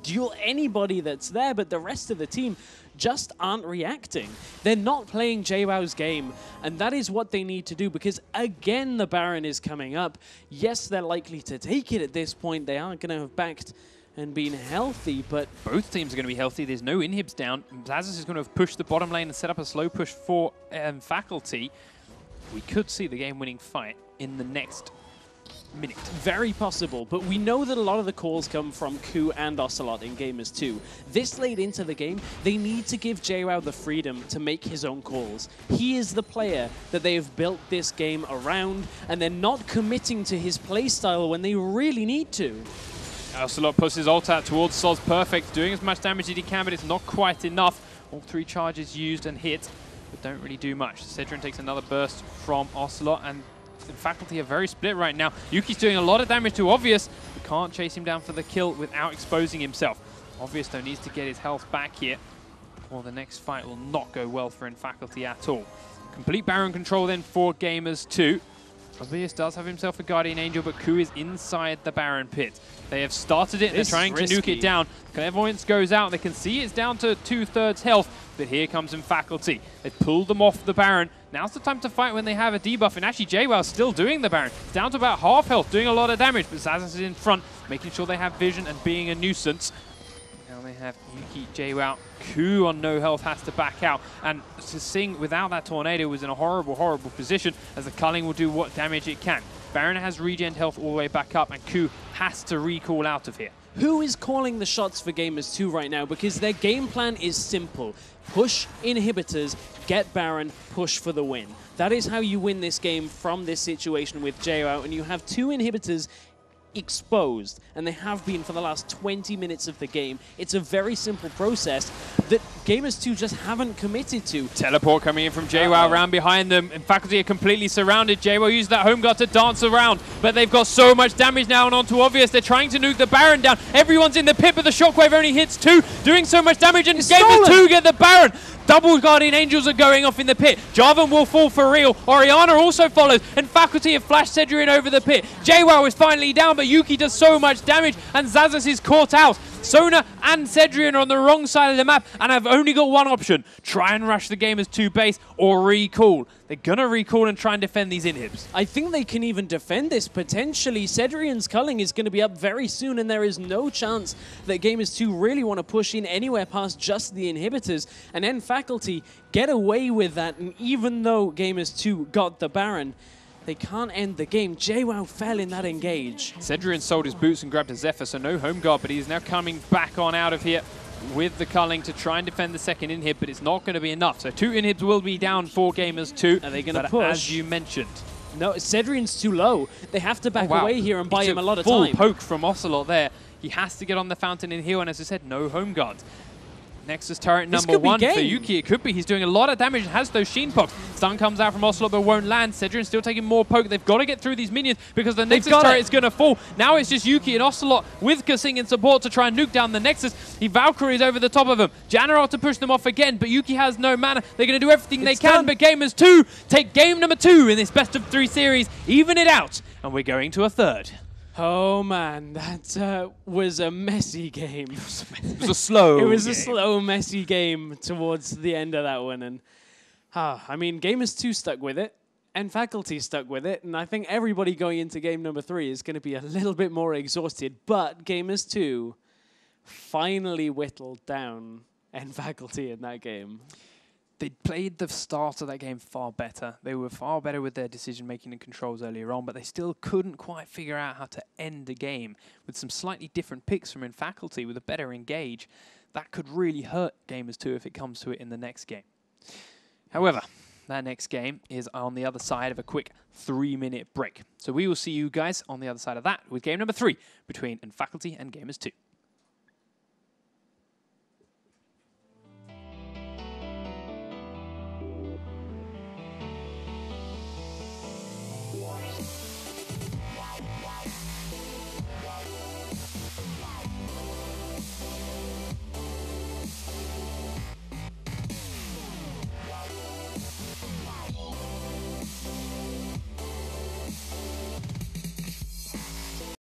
duel anybody that's there, but the rest of the team just aren't reacting. They're not playing JWoww's game, and that is what they need to do, because again, the Baron is coming up. Yes, they're likely to take it at this point. They aren't going to have backed and been healthy, but both teams are going to be healthy. There's no inhibs down. Xaxus is going to have pushed the bottom lane and set up a slow push for Faculty. We could see the game-winning fight in the next minute. Very possible, but we know that a lot of the calls come from Ku and Ocelote in Gamers 2. This late into the game, they need to give JWoww the freedom to make his own calls. He is the player that they have built this game around, and they're not committing to his playstyle when they really need to. Ocelote puts his ult out towards Soz Perfect, doing as much damage as he can, but it's not quite enough. All 3 charges used and hit, but don't really do much. Cedric takes another burst from Ocelote, and Faculty are very split right now. Yuki's doing a lot of damage to Obvious, but can't chase him down for the kill without exposing himself. Obvious, though, needs to get his health back here, or the next fight will not go well for Faculty at all. Complete Baron control then for Gamers 2. Obvious does have himself a Guardian Angel, but Ku is inside the Baron pit. They have started it, they're trying to nuke it down. Clairvoyance goes out, they can see it's down to 2/3 health, but here comes Faculty. They've pulled them off the Baron. Now's the time to fight when they have a debuff, and actually JWoww's still doing the Baron. It's down to about half health, doing a lot of damage, but Xaxus is in front, making sure they have vision and being a nuisance. Now they have Yuki, JWoww, Ku on no health has to back out, and to Sing without that tornado was in a horrible, horrible position, as the culling will do what damage it can. Baron has regen health all the way back up, and Ku has to recall out of here. Who is calling the shots for Gamers 2 right now? Because their game plan is simple. Push inhibitors, get Baron, push for the win. That is how you win this game from this situation with JWoww, and you have 2 inhibitors exposed, and they have been for the last 20 minutes of the game. It's a very simple process that Gamers 2 just haven't committed to. Teleport coming in from JWoww around behind them, and Faculty are completely surrounded. JWoww used that home guard to dance around, but they've got so much damage now and onto Obvious. They're trying to nuke the Baron down. Everyone's in the pit, but the shockwave only hits 2, doing so much damage, and Gamers 2 get the Baron. Double Guardian Angels are going off in the pit. Jarvan will fall for real. Orianna also follows, and Faculty have flashed Cedric over the pit. JWoww is finally down, but Yuki does so much damage, and Xaxus is caught out. Sona and Cedric are on the wrong side of the map, and have only got one option. Try and rush the Gamers 2 base, or recall. They're going to recall and try and defend these inhibs. I think they can even defend this, potentially. Cedrian's culling is going to be up very soon, and there is no chance that Gamers 2 really want to push in anywhere past just the inhibitors. And then Faculty get away with that, and even though Gamers 2 got the Baron, they can't end the game. JWoww fell in that engage. Cedric sold his boots and grabbed a Zephyr, so no home guard, but he's now coming back on out of here with the culling to try and defend the second inhib, but it's not going to be enough. So 2 inhibs will be down for Gamers 2. Are they going to push? As you mentioned. No, Cedrian's too low. They have to back away here and buy him a lot of full time. Poke from Ocelote there. He has to get on the fountain and heal, and as I said, no home guards. Nexus turret number 1 for Yuki. It could be. He's doing a lot of damage and has those Sheen pokes. Stun comes out from Ocelote but won't land. Cedric still taking more poke. They've got to get through these minions because the Nexus turret is going to fall. Now it's just Yuki and Ocelote with Kasing in support to try and nuke down the Nexus. He Valkyries over the top of him. Janarot to push them off again, but Yuki has no mana. They're going to do everything they can, but Gamers 2 take game number 2 in this best of 3 series, even it out, and we're going to a third. Oh man, that was a messy game. It was a slow It was game. a slow, messy game towards the end of that one. And I mean, Gamers 2 stuck with it, and Faculty stuck with it. And I think everybody going into game number 3 is going to be a little bit more exhausted. But Gamers 2 finally whittled down and Faculty in that game. They played the start of that game far better. They were far better with their decision-making and controls earlier on, but they still couldn't quite figure out how to end a game. With some slightly different picks from in Faculty with a better engage, that could really hurt Gamers 2 if it comes to it in the next game. However, that next game is on the other side of a quick 3-minute break. So we will see you guys on the other side of that with game number 3 between Faculty and Gamers 2.